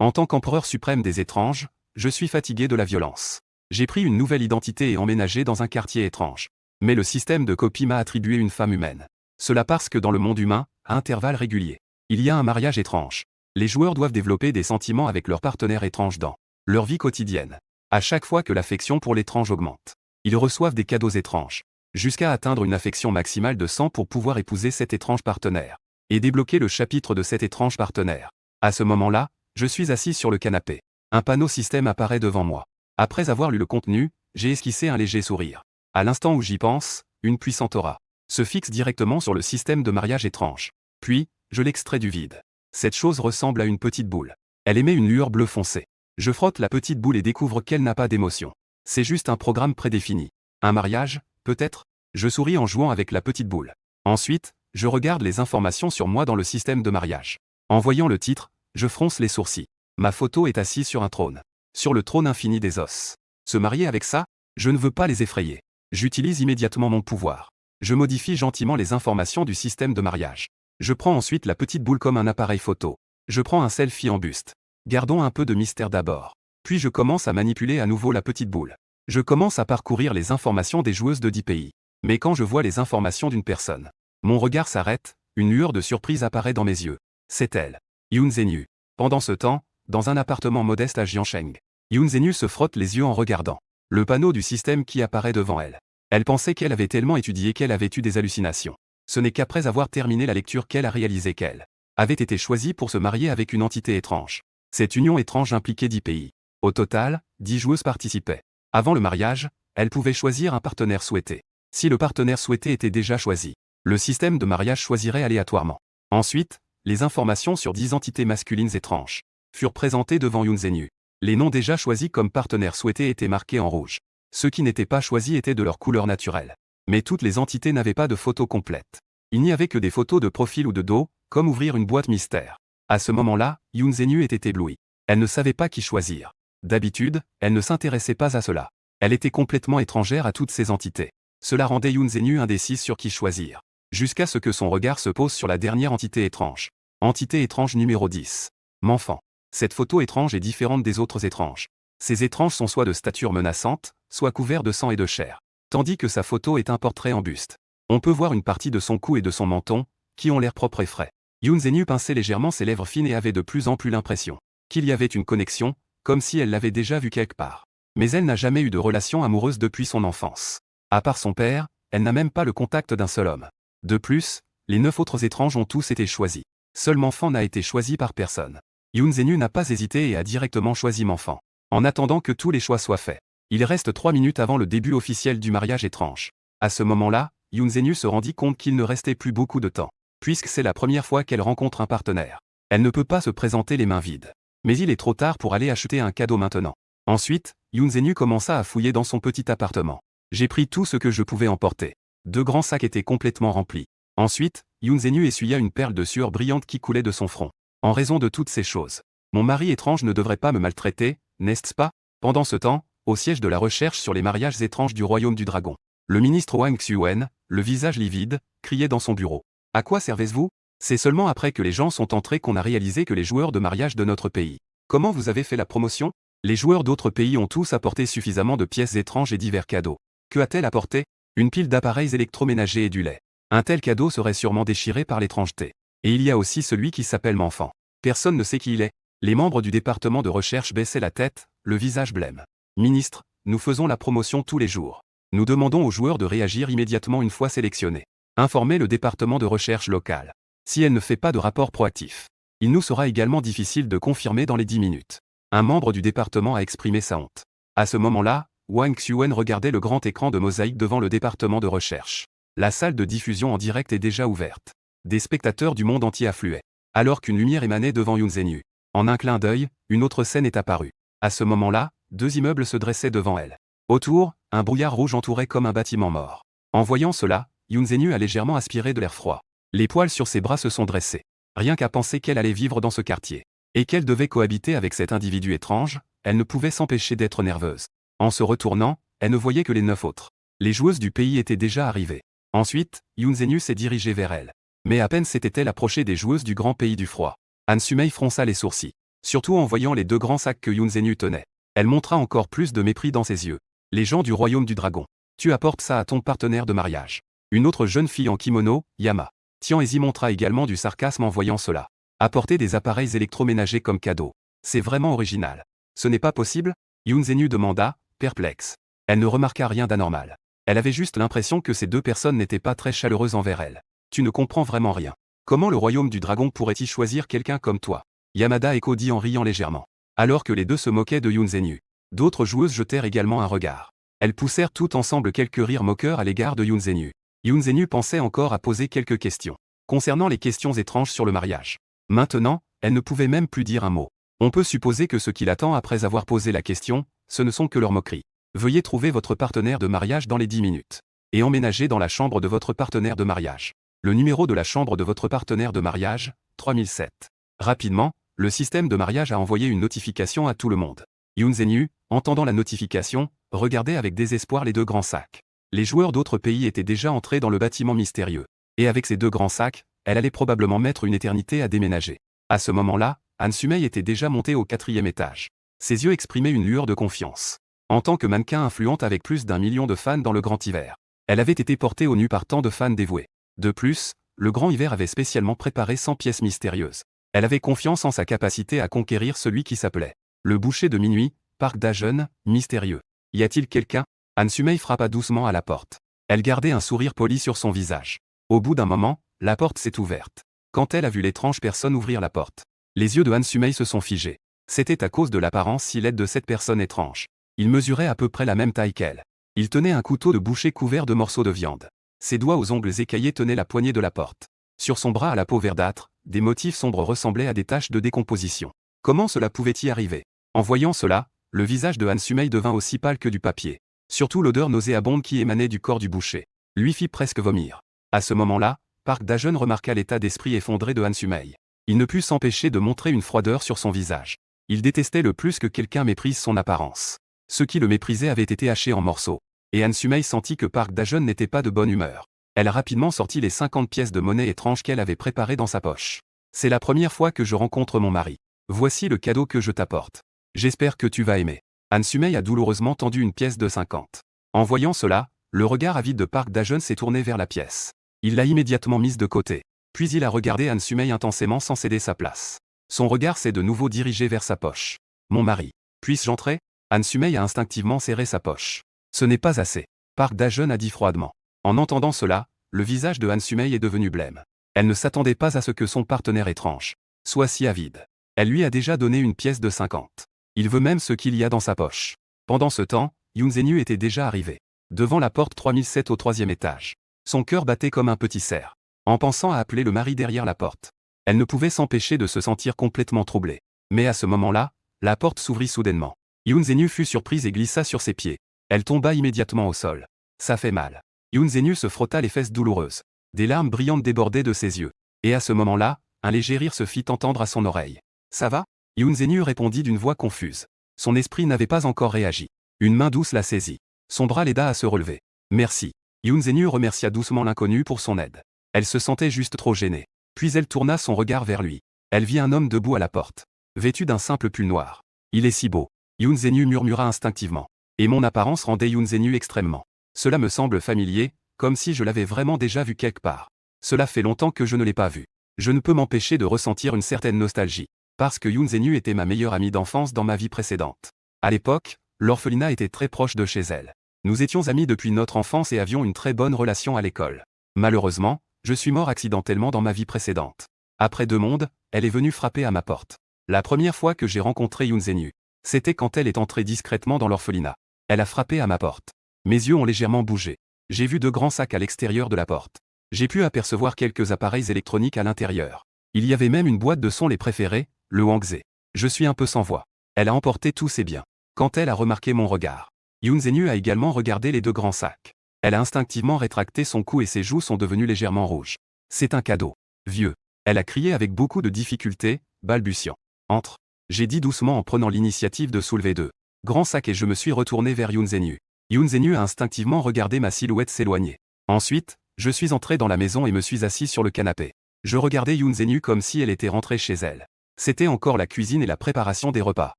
En tant qu'empereur suprême des étranges, je suis fatigué de la violence. J'ai pris une nouvelle identité et emménagé dans un quartier étrange. Mais le système de copie m'a attribué une femme humaine. Cela parce que dans le monde humain, à intervalles réguliers, il y a un mariage étrange. Les joueurs doivent développer des sentiments avec leur partenaire étrange dans leur vie quotidienne. À chaque fois que l'affection pour l'étrange augmente, ils reçoivent des cadeaux étranges, jusqu'à atteindre une affection maximale de 100 pour pouvoir épouser cet étrange partenaire, et débloquer le chapitre de cet étrange partenaire. À ce moment-là, je suis assis sur le canapé. Un panneau système apparaît devant moi. Après avoir lu le contenu, j'ai esquissé un léger sourire. À l'instant où j'y pense, une puissante aura se fixe directement sur le système de mariage étrange. Puis, je l'extrais du vide. Cette chose ressemble à une petite boule. Elle émet une lueur bleu foncé. Je frotte la petite boule et découvre qu'elle n'a pas d'émotion. C'est juste un programme prédéfini. Un mariage, peut-être? Je souris en jouant avec la petite boule. Ensuite, je regarde les informations sur moi dans le système de mariage. En voyant le titre, je fronce les sourcils. Ma photo est assise sur un trône. Sur le trône infini des os. Se marier avec ça? Je ne veux pas les effrayer. J'utilise immédiatement mon pouvoir. Je modifie gentiment les informations du système de mariage. Je prends ensuite la petite boule comme un appareil photo. Je prends un selfie en buste. Gardons un peu de mystère d'abord. Puis je commence à manipuler à nouveau la petite boule. Je commence à parcourir les informations des joueuses de 10 pays. Mais quand je vois les informations d'une personne, mon regard s'arrête, une lueur de surprise apparaît dans mes yeux. C'est elle. Yoon Zhenyu. Pendant ce temps, dans un appartement modeste à Jiancheng, Yoon Zhenyu se frotte les yeux en regardant le panneau du système qui apparaît devant elle. Elle pensait qu'elle avait tellement étudié qu'elle avait eu des hallucinations. Ce n'est qu'après avoir terminé la lecture qu'elle a réalisé qu'elle avait été choisie pour se marier avec une entité étrange. Cette union étrange impliquait 10 pays. Au total, 10 joueuses participaient. Avant le mariage, elle pouvait choisir un partenaire souhaité. Si le partenaire souhaité était déjà choisi, le système de mariage choisirait aléatoirement. Ensuite, les informations sur 10 entités masculines étranges furent présentées devant Yoon Zhenyu. Les noms déjà choisis comme partenaires souhaités étaient marqués en rouge. Ceux qui n'étaient pas choisis étaient de leur couleur naturelle. Mais toutes les entités n'avaient pas de photos complètes. Il n'y avait que des photos de profil ou de dos, comme ouvrir une boîte mystère. À ce moment-là, Yoon Zhenyu était éblouie. Elle ne savait pas qui choisir. D'habitude, elle ne s'intéressait pas à cela. Elle était complètement étrangère à toutes ces entités. Cela rendait Yoon Zhenyu indécise sur qui choisir. Jusqu'à ce que son regard se pose sur la dernière entité étrange. Entité étrange numéro 10. M'enfant. Cette photo étrange est différente des autres étranges. Ces étranges sont soit de stature menaçante, soit couverts de sang et de chair. Tandis que sa photo est un portrait en buste. On peut voir une partie de son cou et de son menton, qui ont l'air propres et frais. Yoon Zhenyu pinçait légèrement ses lèvres fines et avait de plus en plus l'impression qu'il y avait une connexion, comme si elle l'avait déjà vu quelque part. Mais elle n'a jamais eu de relation amoureuse depuis son enfance. À part son père, elle n'a même pas le contact d'un seul homme. De plus, les 9 autres étranges ont tous été choisis. Seul M'enfant n'a été choisi par personne. Yoon Zhenyu n'a pas hésité et a directement choisi M'enfant. En attendant que tous les choix soient faits. Il reste 3 minutes avant le début officiel du mariage étrange. À ce moment-là, Yoon Zhenyu se rendit compte qu'il ne restait plus beaucoup de temps. Puisque c'est la première fois qu'elle rencontre un partenaire. Elle ne peut pas se présenter les mains vides. Mais il est trop tard pour aller acheter un cadeau maintenant. Ensuite, Yoon Zhenyu commença à fouiller dans son petit appartement. J'ai pris tout ce que je pouvais emporter. 2 grands sacs étaient complètement remplis. Ensuite, Yoon Zhenyu essuya une perle de sueur brillante qui coulait de son front. En raison de toutes ces choses, mon mari étrange ne devrait pas me maltraiter, n'est-ce pas? Pendant ce temps, au siège de la recherche sur les mariages étranges du royaume du dragon, le ministre Wang Xuen, le visage livide, criait dans son bureau. À quoi servez-vous? C'est seulement après que les gens sont entrés qu'on a réalisé que les joueurs de mariage de notre pays. Comment vous avez fait la promotion? Les joueurs d'autres pays ont tous apporté suffisamment de pièces étranges et divers cadeaux. Que a-t-elle apporté? Une pile d'appareils électroménagers et du lait. Un tel cadeau serait sûrement déchiré par l'étrangeté. Et il y a aussi celui qui s'appelle M'enfant. Personne ne sait qui il est. Les membres du département de recherche baissaient la tête, le visage blême. Ministre, nous faisons la promotion tous les jours. Nous demandons aux joueurs de réagir immédiatement une fois sélectionnés. Informez le département de recherche local. Si elle ne fait pas de rapport proactif, il nous sera également difficile de confirmer dans les 10 minutes. Un membre du département a exprimé sa honte. À ce moment-là, Wang Xuen regardait le grand écran de mosaïque devant le département de recherche. La salle de diffusion en direct est déjà ouverte. Des spectateurs du monde entier affluaient. Alors qu'une lumière émanait devant Yoon Zhenyu. En un clin d'œil, une autre scène est apparue. À ce moment-là, 2 immeubles se dressaient devant elle. Autour, un brouillard rouge entourait comme un bâtiment mort. En voyant cela, Yoon Zhenyu a légèrement aspiré de l'air froid. Les poils sur ses bras se sont dressés. Rien qu'à penser qu'elle allait vivre dans ce quartier. Et qu'elle devait cohabiter avec cet individu étrange, elle ne pouvait s'empêcher d'être nerveuse. En se retournant, elle ne voyait que les 9 autres. Les joueuses du pays étaient déjà arrivées. Ensuite, Yoon Zhenyu s'est dirigé vers elle. Mais à peine s'était-elle approchée des joueuses du grand pays du froid. Han Sumei fronça les sourcils. surtout en voyant les deux grands sacs que Yoon Zhenyu tenait. Elle montra encore plus de mépris dans ses yeux. Les gens du royaume du dragon. Tu apportes ça à ton partenaire de mariage. Une autre jeune fille en kimono, Yama. Tian Ezi montra également du sarcasme en voyant cela. Apporter des appareils électroménagers comme cadeau. C'est vraiment original. Ce n'est pas possible? Yoon Zhenyu demanda, perplexe. Elle ne remarqua rien d'anormal. Elle avait juste l'impression que ces deux personnes n'étaient pas très chaleureuses envers elle. Tu ne comprends vraiment rien. Comment le royaume du dragon pourrait-il choisir quelqu'un comme toi? Yamada Eko dit en riant légèrement. Alors que les deux se moquaient de Yoon Zhenyu. D'autres joueuses jetèrent également un regard. Elles poussèrent toutes ensemble quelques rires moqueurs à l'égard de Yoon Zhenyu. Yoon Zhenyu pensait encore à poser quelques questions. Concernant les questions étranges sur le mariage. Maintenant, elle ne pouvait même plus dire un mot. On peut supposer que ce qui l'attend après avoir posé la question, ce ne sont que leurs moqueries. Veuillez trouver votre partenaire de mariage dans les 10 minutes. Et emménager dans la chambre de votre partenaire de mariage. Le numéro de la chambre de votre partenaire de mariage, 3007. Rapidement, le système de mariage a envoyé une notification à tout le monde. Yoon Zhenyu, entendant la notification, regardait avec désespoir les deux grands sacs. Les joueurs d'autres pays étaient déjà entrés dans le bâtiment mystérieux. Et avec ces deux grands sacs, elle allait probablement mettre une éternité à déménager. À ce moment-là, Han Sumei était déjà montée au 4e étage. Ses yeux exprimaient une lueur de confiance. En tant que mannequin influente avec plus d'1 million de fans dans le grand hiver, elle avait été portée au nu par tant de fans dévoués. De plus, le grand hiver avait spécialement préparé 100 pièces mystérieuses. Elle avait confiance en sa capacité à conquérir celui qui s'appelait le boucher de minuit, Park Da-jeon, mystérieux. Y a-t-il quelqu'un? Han Sumei frappa doucement à la porte. Elle gardait un sourire poli sur son visage. Au bout d'un moment, la porte s'est ouverte. Quand elle a vu l'étrange personne ouvrir la porte, les yeux de Han Sumei se sont figés. C'était à cause de l'apparence si laide de cette personne étrange. Il mesurait à peu près la même taille qu'elle. Il tenait un couteau de boucher couvert de morceaux de viande. Ses doigts aux ongles écaillés tenaient la poignée de la porte. Sur son bras à la peau verdâtre, des motifs sombres ressemblaient à des taches de décomposition. Comment cela pouvait-y arriver? En voyant cela, le visage de Han Sumei devint aussi pâle que du papier. Surtout l'odeur nauséabonde qui émanait du corps du boucher lui fit presque vomir. À ce moment-là, Park Da-jeon remarqua l'état d'esprit effondré de Han Sumei. Il ne put s'empêcher de montrer une froideur sur son visage. Il détestait le plus que quelqu'un méprise son apparence. Ceux qui le méprisaient avaient été hachés en morceaux. Et Han Sumei sentit que Park Da-jeon n'était pas de bonne humeur. Elle a rapidement sorti les 50 pièces de monnaie étranges qu'elle avait préparées dans sa poche. C'est la première fois que je rencontre mon mari. Voici le cadeau que je t'apporte. J'espère que tu vas aimer. Han Sumei a douloureusement tendu une pièce de 50. En voyant cela, le regard avide de Park Da-jeon s'est tourné vers la pièce. Il l'a immédiatement mise de côté. Puis il a regardé Han Sumei intensément sans céder sa place. Son regard s'est de nouveau dirigé vers sa poche. Mon mari. Puisse-je entrer? Han Sumei a instinctivement serré sa poche. Ce n'est pas assez. Park Da-jeon a dit froidement. En entendant cela, le visage de Han Sumei est devenu blême. Elle ne s'attendait pas à ce que son partenaire étrange soit si avide. Elle lui a déjà donné une pièce de 50. Il veut même ce qu'il y a dans sa poche. Pendant ce temps, Yoon Zhenyu était déjà arrivé. Devant la porte 3007 au 3e étage. Son cœur battait comme un petit cerf. En pensant à appeler le mari derrière la porte. Elle ne pouvait s'empêcher de se sentir complètement troublée. Mais à ce moment-là, la porte s'ouvrit soudainement. Yoon Zhenyu fut surprise et glissa sur ses pieds. Elle tomba immédiatement au sol. Ça fait mal. Yoon Zhenyu se frotta les fesses douloureuses. Des larmes brillantes débordaient de ses yeux. Et à ce moment-là, un léger rire se fit entendre à son oreille. Ça va? Yoon Zhenyu répondit d'une voix confuse. Son esprit n'avait pas encore réagi. Une main douce la saisit. Son bras l'aida à se relever. Merci. Yoon Zhenyu remercia doucement l'inconnu pour son aide. Elle se sentait juste trop gênée. Puis elle tourna son regard vers lui. Elle vit un homme debout à la porte. Vêtu d'un simple pull noir. Il est si beau. Yoon Zhenyu murmura instinctivement. Et mon apparence rendait Yoon Zhenyu extrêmement. Cela me semble familier, comme si je l'avais vraiment déjà vu quelque part. Cela fait longtemps que je ne l'ai pas vu. Je ne peux m'empêcher de ressentir une certaine nostalgie. Parce que Yoon Zhenyu était ma meilleure amie d'enfance dans ma vie précédente. À l'époque, l'orphelinat était très proche de chez elle. Nous étions amis depuis notre enfance et avions une très bonne relation à l'école. Malheureusement, je suis mort accidentellement dans ma vie précédente. Après 2 mondes, elle est venue frapper à ma porte. La première fois que j'ai rencontré Yoon Zhenyu, c'était quand elle est entrée discrètement dans l'orphelinat. Elle a frappé à ma porte. Mes yeux ont légèrement bougé. J'ai vu 2 grands sacs à l'extérieur de la porte. J'ai pu apercevoir quelques appareils électroniques à l'intérieur. Il y avait même une boîte de sons les préférés, le Wangzhe. Je suis un peu sans voix. Elle a emporté tous ses biens. Quand elle a remarqué mon regard, Yoon Zhenyu a également regardé les 2 grands sacs. Elle a instinctivement rétracté son cou et ses joues sont devenues légèrement rouges. C'est un cadeau. Vieux. Elle a crié avec beaucoup de difficulté, balbutiant. Entre. J'ai dit doucement en prenant l'initiative de soulever 2 grands sacs et je me suis retourné vers Yoon Zhenyu. Yoon Zhenyu a instinctivement regardé ma silhouette s'éloigner. Ensuite, je suis entré dans la maison et me suis assis sur le canapé. Je regardais Yoon Zhenyu comme si elle était rentrée chez elle. C'était encore la cuisine et la préparation des repas.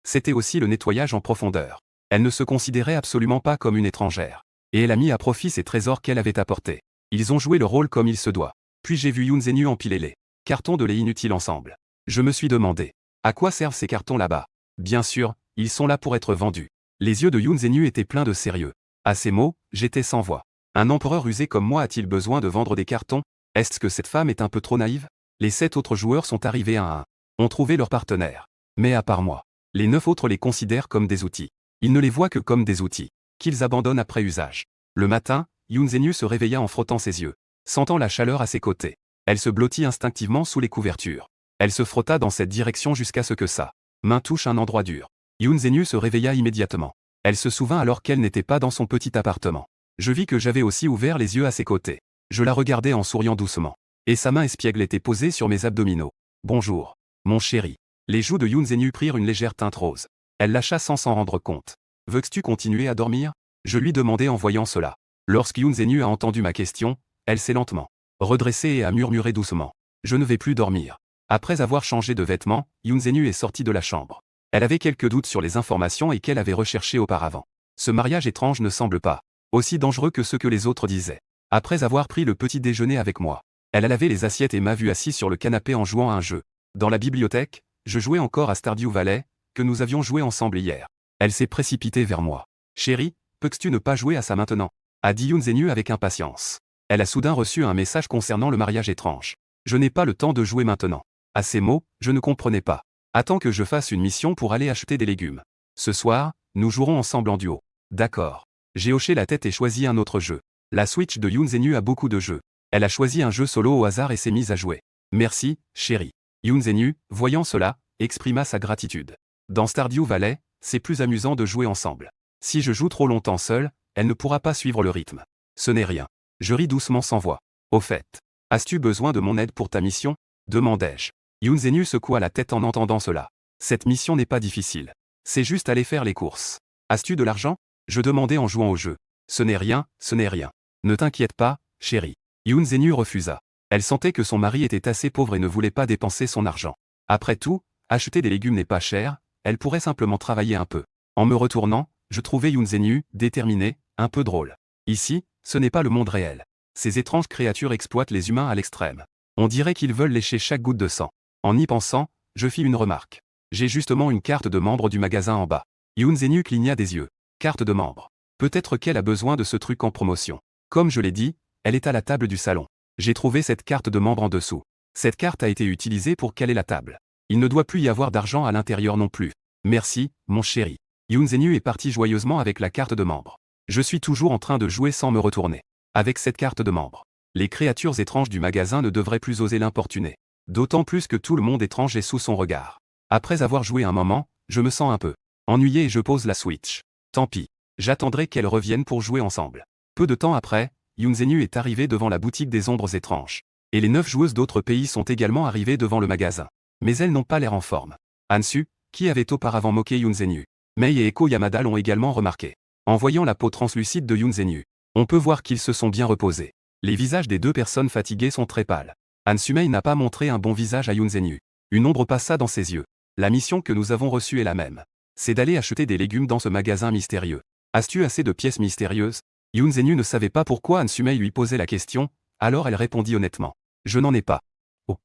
C'était aussi le nettoyage en profondeur. Elle ne se considérait absolument pas comme une étrangère. Et elle a mis à profit ces trésors qu'elle avait apportés. Ils ont joué le rôle comme il se doit. Puis j'ai vu Yoon Zhenyu empiler les cartons de lait inutiles ensemble. Je me suis demandé, à quoi servent ces cartons là-bas? Bien sûr, ils sont là pour être vendus. Les yeux de Yoon Zhenyu étaient pleins de sérieux. À ces mots, j'étais sans voix. Un empereur rusé comme moi a-t-il besoin de vendre des cartons? Est-ce que cette femme est un peu trop naïve? Les 7 autres joueurs sont arrivés un à un. Ont trouvé leur partenaire. Mais à part moi, les 9 autres les considèrent comme des outils. Ils ne les voient que comme des outils, qu'ils abandonnent après usage. Le matin, Yoon Zhenyu se réveilla en frottant ses yeux, sentant la chaleur à ses côtés. Elle se blottit instinctivement sous les couvertures. Elle se frotta dans cette direction jusqu'à ce que sa main touche un endroit dur. Yoon Zhenyu se réveilla immédiatement. Elle se souvint alors qu'elle n'était pas dans son petit appartement. Je vis que j'avais aussi ouvert les yeux à ses côtés. Je la regardais en souriant doucement. Et sa main espiègle était posée sur mes abdominaux. Bonjour, mon chéri. Les joues de Yoon Zhenyu prirent une légère teinte rose. Elle lâcha sans s'en rendre compte. Veux-tu continuer à dormir? Je lui demandai en voyant cela. Lorsque Yoon Zhenyu a entendu ma question, elle s'est lentement redressée et a murmuré doucement. Je ne vais plus dormir. Après avoir changé de vêtements, Yoon Zhenyu est sortie de la chambre. Elle avait quelques doutes sur les informations et qu'elle avait recherchées auparavant. Ce mariage étrange ne semble pas aussi dangereux que ce que les autres disaient. Après avoir pris le petit déjeuner avec moi, elle a lavé les assiettes et m'a vu assis sur le canapé en jouant à un jeu. Dans la bibliothèque, je jouais encore à Stardew Valley, que nous avions joué ensemble hier. Elle s'est précipitée vers moi. Chérie, peux-tu ne pas jouer à ça maintenant? A dit Yoon Zhenyu avec impatience. Elle a soudain reçu un message concernant le mariage étrange. Je n'ai pas le temps de jouer maintenant. À ces mots, je ne comprenais pas. Attends que je fasse une mission pour aller acheter des légumes. Ce soir, nous jouerons ensemble en duo. D'accord. J'ai hoché la tête et choisi un autre jeu. La Switch de Yoon Zhenyu a beaucoup de jeux. Elle a choisi un jeu solo au hasard et s'est mise à jouer. Merci, chérie. Yoon Zhenyu, voyant cela, exprima sa gratitude. Dans Stardew Valley, c'est plus amusant de jouer ensemble. Si je joue trop longtemps seul, elle ne pourra pas suivre le rythme. Ce n'est rien. Je ris doucement sans voix. Au fait, as-tu besoin de mon aide pour ta mission? Demandai-je. Yoon Zhenyu secoua la tête en entendant cela. Cette mission n'est pas difficile. C'est juste aller faire les courses. As-tu de l'argent? Je demandai en jouant au jeu. Ce n'est rien, ce n'est rien. Ne t'inquiète pas, chérie. Yoon Zhenyu refusa. Elle sentait que son mari était assez pauvre et ne voulait pas dépenser son argent. Après tout, acheter des légumes n'est pas cher, elle pourrait simplement travailler un peu. En me retournant, je trouvais Yoon Zhenyu, déterminé, un peu drôle. Ici, ce n'est pas le monde réel. Ces étranges créatures exploitent les humains à l'extrême. On dirait qu'ils veulent lécher chaque goutte de sang. En y pensant, je fis une remarque. J'ai justement une carte de membre du magasin en bas. Yoon Zhenyu cligna des yeux. Carte de membre. Peut-être qu'elle a besoin de ce truc en promotion. Comme je l'ai dit, elle est à la table du salon. J'ai trouvé cette carte de membre en dessous. Cette carte a été utilisée pour caler la table. Il ne doit plus y avoir d'argent à l'intérieur non plus. Merci, mon chéri. Yoon Zhenyu est parti joyeusement avec la carte de membre. Je suis toujours en train de jouer sans me retourner. Avec cette carte de membre, les créatures étranges du magasin ne devraient plus oser l'importuner. D'autant plus que tout le monde étrange est sous son regard. Après avoir joué un moment, je me sens un peu ennuyé et je pose la Switch. Tant pis. J'attendrai qu'elle revienne pour jouer ensemble. Peu de temps après, Yoon Zhenyu est arrivé devant la boutique des ombres étranges. Et les 9 joueuses d'autres pays sont également arrivées devant le magasin. Mais elles n'ont pas l'air en forme. Hansu, qui avait auparavant moqué Yoon Zhenyu, Mei et Eko Yamada l'ont également remarqué. En voyant la peau translucide de Yoon Zhenyu, on peut voir qu'ils se sont bien reposés. Les visages des deux personnes fatiguées sont très pâles. Hansu Mei n'a pas montré un bon visage à Yoon Zhenyu. Une ombre passa dans ses yeux. La mission que nous avons reçue est la même. C'est d'aller acheter des légumes dans ce magasin mystérieux. As-tu assez de pièces mystérieuses? Yoon Zhenyu ne savait pas pourquoi Hansu Mei lui posait la question, alors elle répondit honnêtement. Je n'en ai pas. Oh.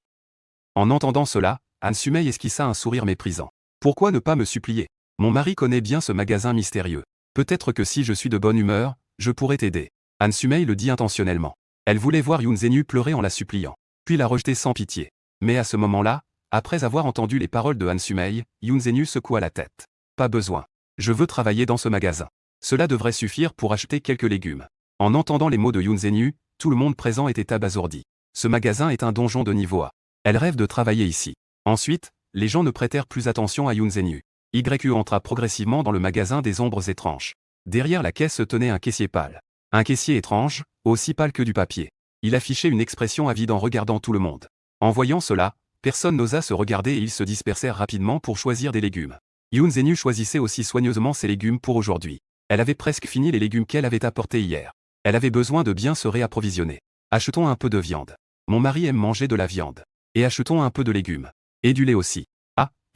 En entendant cela, Hansu Mei esquissa un sourire méprisant. Pourquoi ne pas me supplier? Mon mari connaît bien ce magasin mystérieux. Peut-être que si je suis de bonne humeur, je pourrais t'aider. Hansu Mei le dit intentionnellement. Elle voulait voir Yoon Zhenyu pleurer en la suppliant, puis la rejeter sans pitié. Mais à ce moment-là, après avoir entendu les paroles de Hansu Mei, Yoon Zhenyu secoua la tête. Pas besoin. Je veux travailler dans ce magasin. Cela devrait suffire pour acheter quelques légumes. En entendant les mots de Yoon Zhenyu, tout le monde présent était abasourdi. Ce magasin est un donjon de niveau A. Elle rêve de travailler ici. Ensuite, les gens ne prêtèrent plus attention à Yoon Zhenyu. YU entra progressivement dans le magasin des ombres étranges. Derrière la caisse se tenait un caissier pâle. Un caissier étrange, aussi pâle que du papier. Il affichait une expression avide en regardant tout le monde. En voyant cela, personne n'osa se regarder et ils se dispersèrent rapidement pour choisir des légumes. Yoon Zhenyu choisissait aussi soigneusement ses légumes pour aujourd'hui. Elle avait presque fini les légumes qu'elle avait apportés hier. Elle avait besoin de bien se réapprovisionner. Achetons un peu de viande. Mon mari aime manger de la viande. Et achetons un peu de légumes. Et du lait aussi.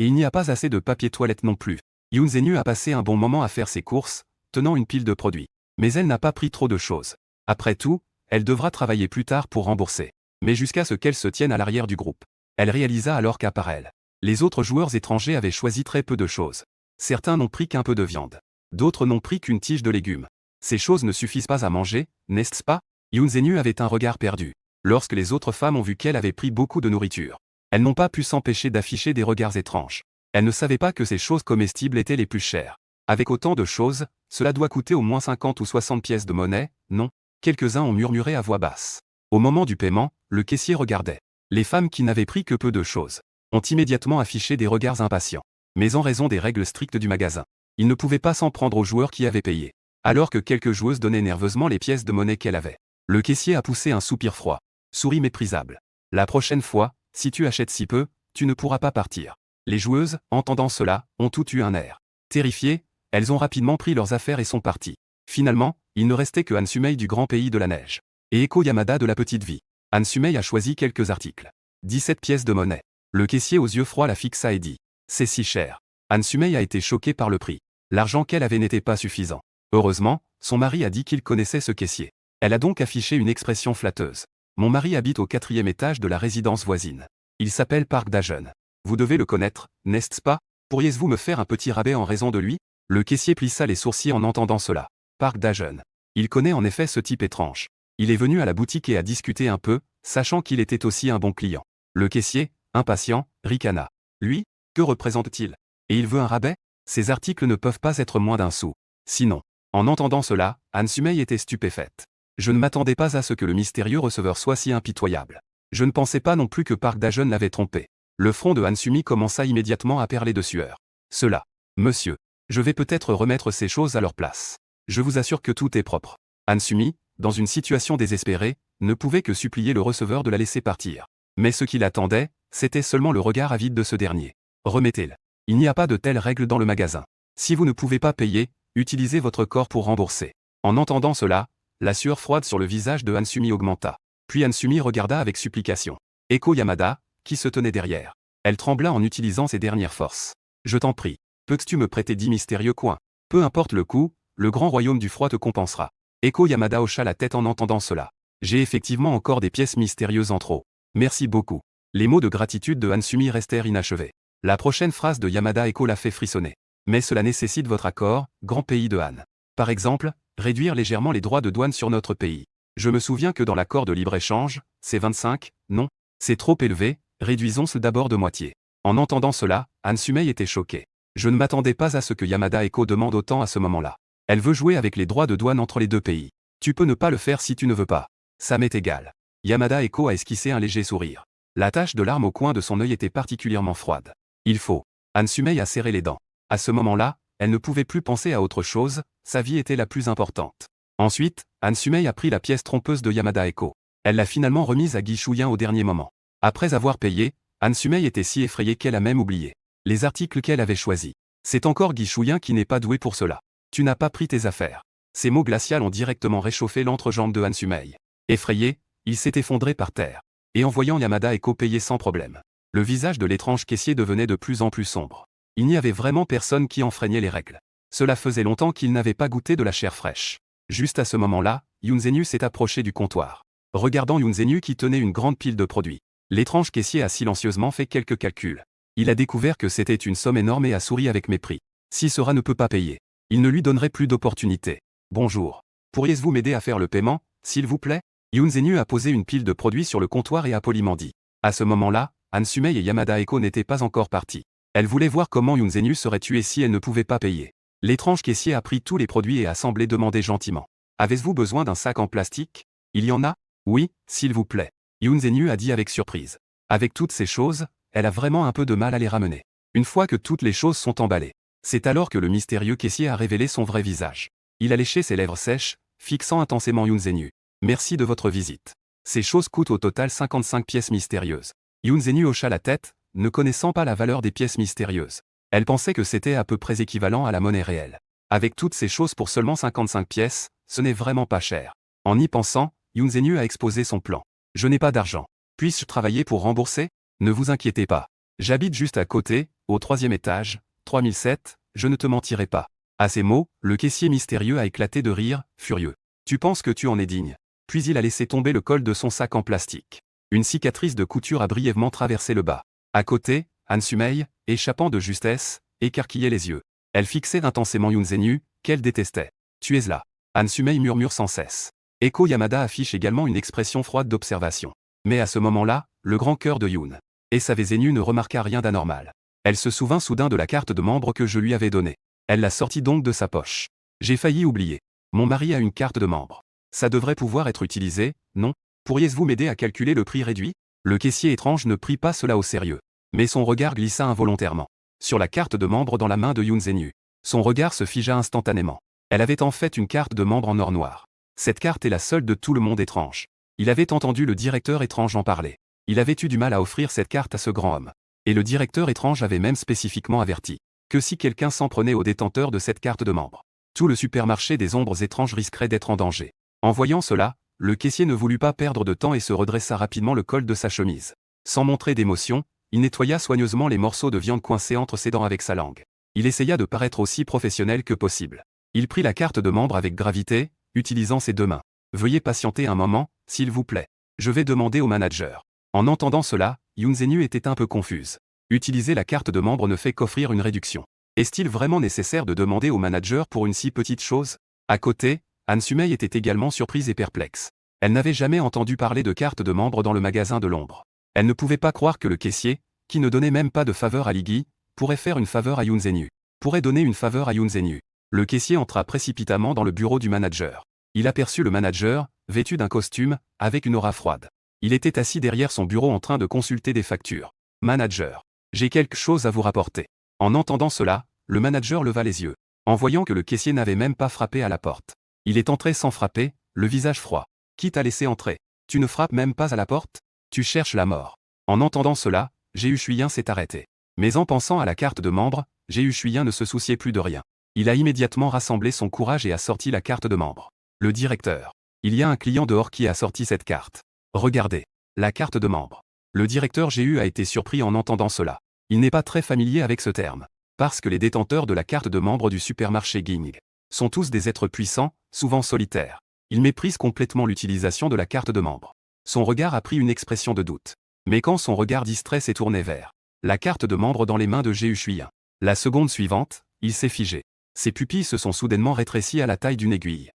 Et il n'y a pas assez de papier toilette non plus. Yoon Se-nu a passé un bon moment à faire ses courses, tenant une pile de produits. Mais elle n'a pas pris trop de choses. Après tout, elle devra travailler plus tard pour rembourser. Mais jusqu'à ce qu'elle se tienne à l'arrière du groupe. Elle réalisa alors qu'à part elle, les autres joueurs étrangers avaient choisi très peu de choses. Certains n'ont pris qu'un peu de viande. D'autres n'ont pris qu'une tige de légumes. Ces choses ne suffisent pas à manger, n'est-ce pas? Yoon Se-nu avait un regard perdu. Lorsque les autres femmes ont vu qu'elle avait pris beaucoup de nourriture, elles n'ont pas pu s'empêcher d'afficher des regards étranges. Elles ne savaient pas que ces choses comestibles étaient les plus chères. Avec autant de choses, cela doit coûter au moins 50 ou 60 pièces de monnaie, non? Quelques-uns ont murmuré à voix basse. Au moment du paiement, le caissier regardait. Les femmes qui n'avaient pris que peu de choses ont immédiatement affiché des regards impatients. Mais en raison des règles strictes du magasin, ils ne pouvaient pas s'en prendre aux joueurs qui avaient payé. Alors que quelques joueuses donnaient nerveusement les pièces de monnaie qu'elles avaient. Le caissier a poussé un soupir froid. Souris méprisable. La prochaine fois, si tu achètes si peu, tu ne pourras pas partir. Les joueuses, entendant cela, ont toutes eu un air. Terrifiées, elles ont rapidement pris leurs affaires et sont parties. Finalement, il ne restait que Han Sumei du grand pays de la neige. Et Eko Yamada de la petite vie. Han Sumei a choisi quelques articles. 17 pièces de monnaie. Le caissier aux yeux froids la fixa et dit. C'est si cher. Han Sumei a été choqué par le prix. L'argent qu'elle avait n'était pas suffisant. Heureusement, son mari a dit qu'il connaissait ce caissier. Elle a donc affiché une expression flatteuse. Mon mari habite au 4e étage de la résidence voisine. Il s'appelle Park Da-jeon. Vous devez le connaître, n'est-ce pas? Pourriez-vous me faire un petit rabais en raison de lui? Le caissier plissa les sourcils en entendant cela. Park Da-jeon. Il connaît en effet ce type étrange. Il est venu à la boutique et a discuté un peu, sachant qu'il était aussi un bon client. Le caissier, impatient, ricana. Lui, que représente-t-il? Et il veut un rabais? Ces articles ne peuvent pas être moins d'un sou. Sinon. En entendant cela, Han Sumei était stupéfaite. Je ne m'attendais pas à ce que le mystérieux receveur soit si impitoyable. Je ne pensais pas non plus que Park Da-jeon l'avait trompé. Le front de Han Sumi commença immédiatement à perler de sueur. Cela. Monsieur. Je vais peut-être remettre ces choses à leur place. Je vous assure que tout est propre. Han Sumi, dans une situation désespérée, ne pouvait que supplier le receveur de la laisser partir. Mais ce qu'il attendait, c'était seulement le regard avide de ce dernier. Remettez-le. Il n'y a pas de telles règles dans le magasin. Si vous ne pouvez pas payer, utilisez votre corps pour rembourser. En entendant cela, la sueur froide sur le visage de Han Sumi augmenta. Puis Han Sumi regarda avec supplication Eko Yamada, qui se tenait derrière. Elle trembla en utilisant ses dernières forces. Je t'en prie, peux-tu me prêter 10 mystérieux coins? Peu importe le coût, le grand royaume du froid te compensera. Eko Yamada hocha la tête en entendant cela. J'ai effectivement encore des pièces mystérieuses en trop. Merci beaucoup. Les mots de gratitude de Han Sumi restèrent inachevés. La prochaine phrase de Yamada Eko l'a fait frissonner. Mais cela nécessite votre accord, grand pays de Han. Par exemple, réduire légèrement les droits de douane sur notre pays. Je me souviens que dans l'accord de libre-échange, c'est 25, non? C'est trop élevé, réduisons-le d'abord de moitié. En entendant cela, Han Sumei était choqué. Je ne m'attendais pas à ce que Yamada Eko demande autant à ce moment-là. Elle veut jouer avec les droits de douane entre les deux pays. Tu peux ne pas le faire si tu ne veux pas. Ça m'est égal. Yamada Eko a esquissé un léger sourire. La tache de larme au coin de son œil était particulièrement froide. Il faut. Han Sumei a serré les dents. À ce moment-là, elle ne pouvait plus penser à autre chose, sa vie était la plus importante. Ensuite, Han Sumei a pris la pièce trompeuse de Yamada Eko. Elle l'a finalement remise à Gi Shuyan au dernier moment. Après avoir payé, Han Sumei était si effrayée qu'elle a même oublié les articles qu'elle avait choisis. C'est encore Gi Shuyan qui n'est pas doué pour cela. Tu n'as pas pris tes affaires. Ces mots glaciaux ont directement réchauffé l'entrejambe de Han Sumei. Effrayé, il s'est effondré par terre. Et en voyant Yamada Eko payer sans problème, le visage de l'étrange caissier devenait de plus en plus sombre. Il n'y avait vraiment personne qui enfreignait les règles. Cela faisait longtemps qu'il n'avait pas goûté de la chair fraîche. Juste à ce moment-là, Yoon Se-nu s'est approché du comptoir. Regardant Yoon Se-nu qui tenait une grande pile de produits, l'étrange caissier a silencieusement fait quelques calculs. Il a découvert que c'était une somme énorme et a souri avec mépris. Si Sora ne peut pas payer, il ne lui donnerait plus d'opportunité. Bonjour. Pourriez-vous m'aider à faire le paiement, s'il vous plaît? Yoon Se-nu a posé une pile de produits sur le comptoir et a poliment dit. À ce moment-là, Han Sumei et Yamada Eko n'étaient pas encore partis. Elle voulait voir comment Yoon Se-nu serait tuée si elle ne pouvait pas payer. L'étrange caissier a pris tous les produits et a semblé demander gentiment. Avez-vous besoin d'un sac en plastique? Il y en a? Oui, s'il vous plaît. Yoon Se-nu a dit avec surprise. Avec toutes ces choses, elle a vraiment un peu de mal à les ramener. Une fois que toutes les choses sont emballées, c'est alors que le mystérieux caissier a révélé son vrai visage. Il a léché ses lèvres sèches, fixant intensément Yoon Se-nu. Merci de votre visite. Ces choses coûtent au total 55 pièces mystérieuses. Yoon Se-nu hocha la tête, ne connaissant pas la valeur des pièces mystérieuses. Elle pensait que c'était à peu près équivalent à la monnaie réelle. Avec toutes ces choses pour seulement 55 pièces, ce n'est vraiment pas cher. En y pensant, Yoon Se-nu a exposé son plan. Je n'ai pas d'argent. Puis-je travailler pour rembourser? Ne vous inquiétez pas. J'habite juste à côté, au 3e étage, 3007, je ne te mentirai pas. À ces mots, le caissier mystérieux a éclaté de rire, furieux. Tu penses que tu en es digne. Puis il a laissé tomber le col de son sac en plastique. Une cicatrice de couture a brièvement traversé le bas. À côté, Han Sumei, échappant de justesse, écarquillait les yeux. Elle fixait intensément Yoon Zhenyu, qu'elle détestait. Tu es là. Han Sumei murmure sans cesse. Eko Yamada affiche également une expression froide d'observation. Mais à ce moment-là, le grand cœur de Yoon et Save Zhenyu ne remarqua rien d'anormal. Elle se souvint soudain de la carte de membre que je lui avais donnée. Elle la sortit donc de sa poche. J'ai failli oublier. Mon mari a une carte de membre. Ça devrait pouvoir être utilisé, non? Pourriez-vous m'aider à calculer le prix réduit? Le caissier étrange ne prit pas cela au sérieux. Mais son regard glissa involontairement sur la carte de membre dans la main de Yoon Zhenyu. Son regard se figea instantanément. Elle avait en fait une carte de membre en or noir. Cette carte est la seule de tout le monde étrange. Il avait entendu le directeur étrange en parler. Il avait eu du mal à offrir cette carte à ce grand homme. Et le directeur étrange avait même spécifiquement averti que si quelqu'un s'en prenait au détenteur de cette carte de membre, tout le supermarché des ombres étranges risquerait d'être en danger. En voyant cela, le caissier ne voulut pas perdre de temps et se redressa rapidement le col de sa chemise. Sans montrer d'émotion, il nettoya soigneusement les morceaux de viande coincés entre ses dents avec sa langue. Il essaya de paraître aussi professionnel que possible. Il prit la carte de membre avec gravité, utilisant ses deux mains. Veuillez patienter un moment, s'il vous plaît. Je vais demander au manager. En entendant cela, Yoon Zhenyu était un peu confuse. Utiliser la carte de membre ne fait qu'offrir une réduction. Est-il vraiment nécessaire de demander au manager pour une si petite chose? À côté, Han Sumei était également surprise et perplexe. Elle n'avait jamais entendu parler de carte de membre dans le magasin de l'ombre. Elle ne pouvait pas croire que le caissier, qui ne donnait même pas de faveur à Liggy, pourrait faire une faveur à Yoon Zhenyu. Pourrait donner une faveur à Yoon Zhenyu. Le caissier entra précipitamment dans le bureau du manager. Il aperçut le manager, vêtu d'un costume, avec une aura froide. Il était assis derrière son bureau en train de consulter des factures. Manager. J'ai quelque chose à vous rapporter. En entendant cela, le manager leva les yeux. En voyant que le caissier n'avait même pas frappé à la porte. Il est entré sans frapper, le visage froid. Qui t'a laissé entrer? Tu ne frappes même pas à la porte? Tu cherches la mort. En entendant cela, Jehu Shuyan s'est arrêté. Mais en pensant à la carte de membre, Jehu Shuyan ne se souciait plus de rien. Il a immédiatement rassemblé son courage et a sorti la carte de membre. Le directeur. Il y a un client dehors qui a sorti cette carte. Regardez. La carte de membre. Le directeur Jehu a été surpris en entendant cela. Il n'est pas très familier avec ce terme. Parce que les détenteurs de la carte de membre du supermarché Ging sont tous des êtres puissants, souvent solitaires. Il méprise complètement l'utilisation de la carte de membre. Son regard a pris une expression de doute. Mais quand son regard distrait s'est tourné vers la carte de membre dans les mains de Jehu Shuyan, la seconde suivante, il s'est figé. Ses pupilles se sont soudainement rétrécies à la taille d'une aiguille.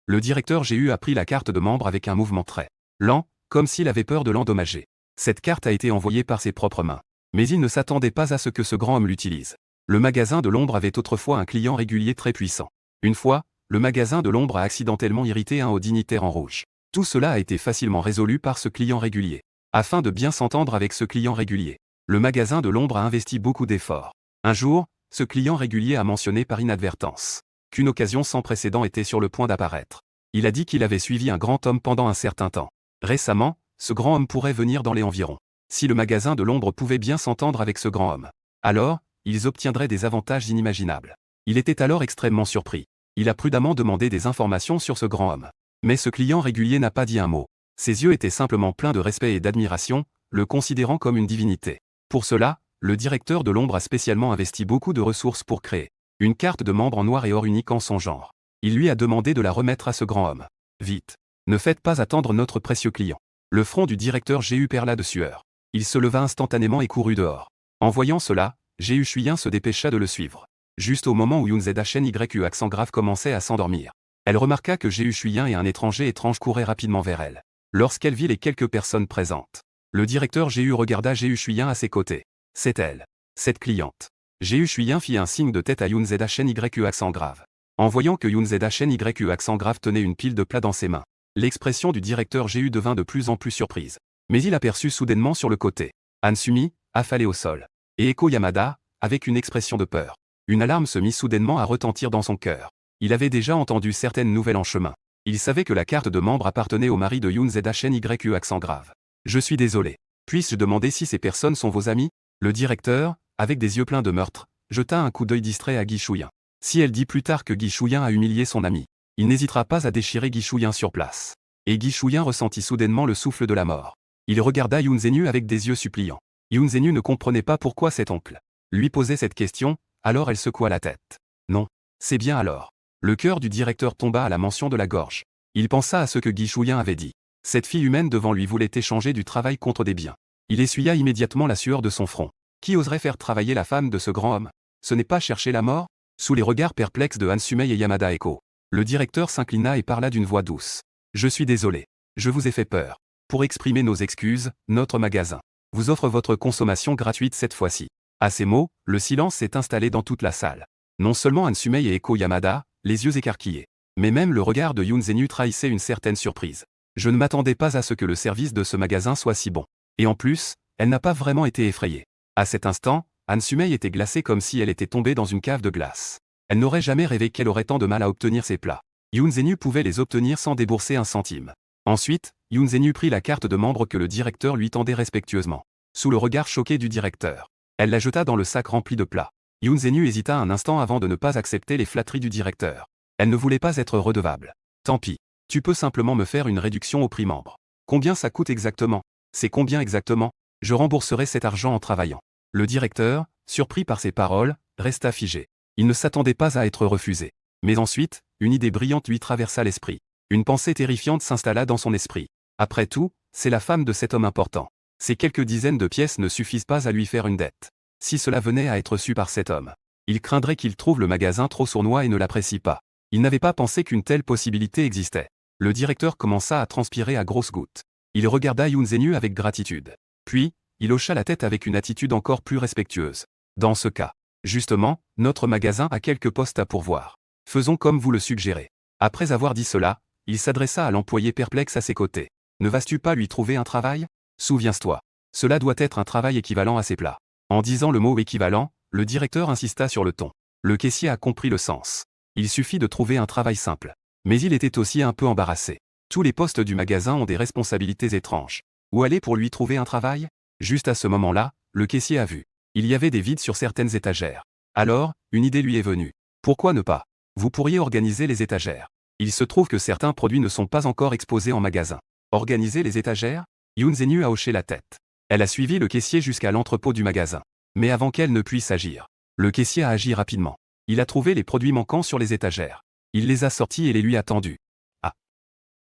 Le directeur Jehu a pris la carte de membre avec un mouvement très lent, comme s'il avait peur de l'endommager. Cette carte a été envoyée par ses propres mains. Mais il ne s'attendait pas à ce que ce grand homme l'utilise. Le magasin de l'ombre avait autrefois un client régulier très puissant. Une fois, le magasin de l'ombre a accidentellement irrité un haut dignitaire en rouge. Tout cela a été facilement résolu par ce client régulier. Afin de bien s'entendre avec ce client régulier, le magasin de l'ombre a investi beaucoup d'efforts. Un jour, ce client régulier a mentionné par inadvertance qu'une occasion sans précédent était sur le point d'apparaître. Il a dit qu'il avait suivi un grand homme pendant un certain temps. Récemment, ce grand homme pourrait venir dans les environs. Si le magasin de l'ombre pouvait bien s'entendre avec ce grand homme, alors, ils obtiendraient des avantages inimaginables. Il était alors extrêmement surpris. Il a prudemment demandé des informations sur ce grand homme. Mais ce client régulier n'a pas dit un mot. Ses yeux étaient simplement pleins de respect et d'admiration, le considérant comme une divinité. Pour cela, le directeur de l'ombre a spécialement investi beaucoup de ressources pour créer une carte de membre en noir et or unique en son genre. Il lui a demandé de la remettre à ce grand homme. Vite. Ne faites pas attendre notre précieux client. Le front du directeur Jehu perla de sueur. Il se leva instantanément et courut dehors. En voyant cela, Jehu Shuyan se dépêcha de le suivre. Juste au moment où Yoon Zhenyu accent grave commençait à s'endormir. Elle remarqua que Jehu Shuyan et un étranger étrange couraient rapidement vers elle. Lorsqu'elle vit les quelques personnes présentes, le directeur Jehu regarda Jehu Shuyan à ses côtés. C'est elle. Cette cliente. Jehu Shuyan fit un signe de tête à Yoon Zhenyu accent grave. En voyant que Yoon Zhenyu accent grave tenait une pile de plats dans ses mains, l'expression du directeur Jehu devint de plus en plus surprise. Mais il aperçut soudainement sur le côté Han Sumi, affalé au sol, et Eko Yamada, avec une expression de peur. Une alarme se mit soudainement à retentir dans son cœur. Il avait déjà entendu certaines nouvelles en chemin. Il savait que la carte de membre appartenait au mari de Yoon Zhenyu accent grave. Je suis désolé. Puis-je demander si ces personnes sont vos amis? Le directeur, avec des yeux pleins de meurtre, jeta un coup d'œil distrait à Gi Shuyan. Si elle dit plus tard que Gi Shuyan a humilié son ami, il n'hésitera pas à déchirer Gi Shuyan sur place. Et Gi Shuyan ressentit soudainement le souffle de la mort. Il regarda Yoon Zhenyu avec des yeux suppliants. Yoon Zenu ne comprenait pas pourquoi cet oncle lui posait cette question, alors elle secoua la tête. Non. C'est bien alors. Le cœur du directeur tomba à la mention de la gorge. Il pensa à ce que Guy Chouyin avait dit. Cette fille humaine devant lui voulait échanger du travail contre des biens. Il essuya immédiatement la sueur de son front. Qui oserait faire travailler la femme de ce grand homme? Ce n'est pas chercher la mort? Sous les regards perplexes de Hansumei et Yamada Eko, le directeur s'inclina et parla d'une voix douce. Je suis désolé. Je vous ai fait peur. Pour exprimer nos excuses, notre magasin vous offre votre consommation gratuite cette fois-ci. À ces mots, le silence s'est installé dans toute la salle. Non seulement Hansumei et Eko Yamada, les yeux écarquillés, mais même le regard de Yoon Zenu trahissait une certaine surprise. Je ne m'attendais pas à ce que le service de ce magasin soit si bon. Et en plus, elle n'a pas vraiment été effrayée. À cet instant, Hansumei était glacée comme si elle était tombée dans une cave de glace. Elle n'aurait jamais rêvé qu'elle aurait tant de mal à obtenir ses plats. Yoon Zenu pouvait les obtenir sans débourser un centime. Ensuite, Yoon Zenu prit la carte de membre que le directeur lui tendait respectueusement. Sous le regard choqué du directeur, elle la jeta dans le sac rempli de plats. Yoon Zenu hésita un instant avant de ne pas accepter les flatteries du directeur. Elle ne voulait pas être redevable. Tant pis. Tu peux simplement me faire une réduction au prix membre. Combien ça coûte exactement? C'est combien exactement? Je rembourserai cet argent en travaillant. Le directeur, surpris par ces paroles, resta figé. Il ne s'attendait pas à être refusé. Mais ensuite, une idée brillante lui traversa l'esprit. Une pensée terrifiante s'installa dans son esprit. Après tout, c'est la femme de cet homme important. Ces quelques dizaines de pièces ne suffisent pas à lui faire une dette. Si cela venait à être su par cet homme, il craindrait qu'il trouve le magasin trop sournois et ne l'apprécie pas. Il n'avait pas pensé qu'une telle possibilité existait. Le directeur commença à transpirer à grosses gouttes. Il regarda Yoon Zenu avec gratitude. Puis, il hocha la tête avec une attitude encore plus respectueuse. Dans ce cas, justement, notre magasin a quelques postes à pourvoir. Faisons comme vous le suggérez. Après avoir dit cela, il s'adressa à l'employé perplexe à ses côtés. Ne vas-tu pas lui trouver un travail? Souviens-toi. Cela doit être un travail équivalent à ses plats. En disant le mot équivalent, le directeur insista sur le ton. Le caissier a compris le sens. Il suffit de trouver un travail simple. Mais il était aussi un peu embarrassé. Tous les postes du magasin ont des responsabilités étranges. Où aller pour lui trouver un travail? Juste à ce moment-là, le caissier a vu. Il y avait des vides sur certaines étagères. Alors, une idée lui est venue. Pourquoi ne pas? Vous pourriez organiser les étagères. Il se trouve que certains produits ne sont pas encore exposés en magasin. Organiser les étagères? Yoon Zenu a hoché la tête. Elle a suivi le caissier jusqu'à l'entrepôt du magasin. Mais avant qu'elle ne puisse agir, le caissier a agi rapidement. Il a trouvé les produits manquants sur les étagères. Il les a sortis et les lui a tendus. Ah!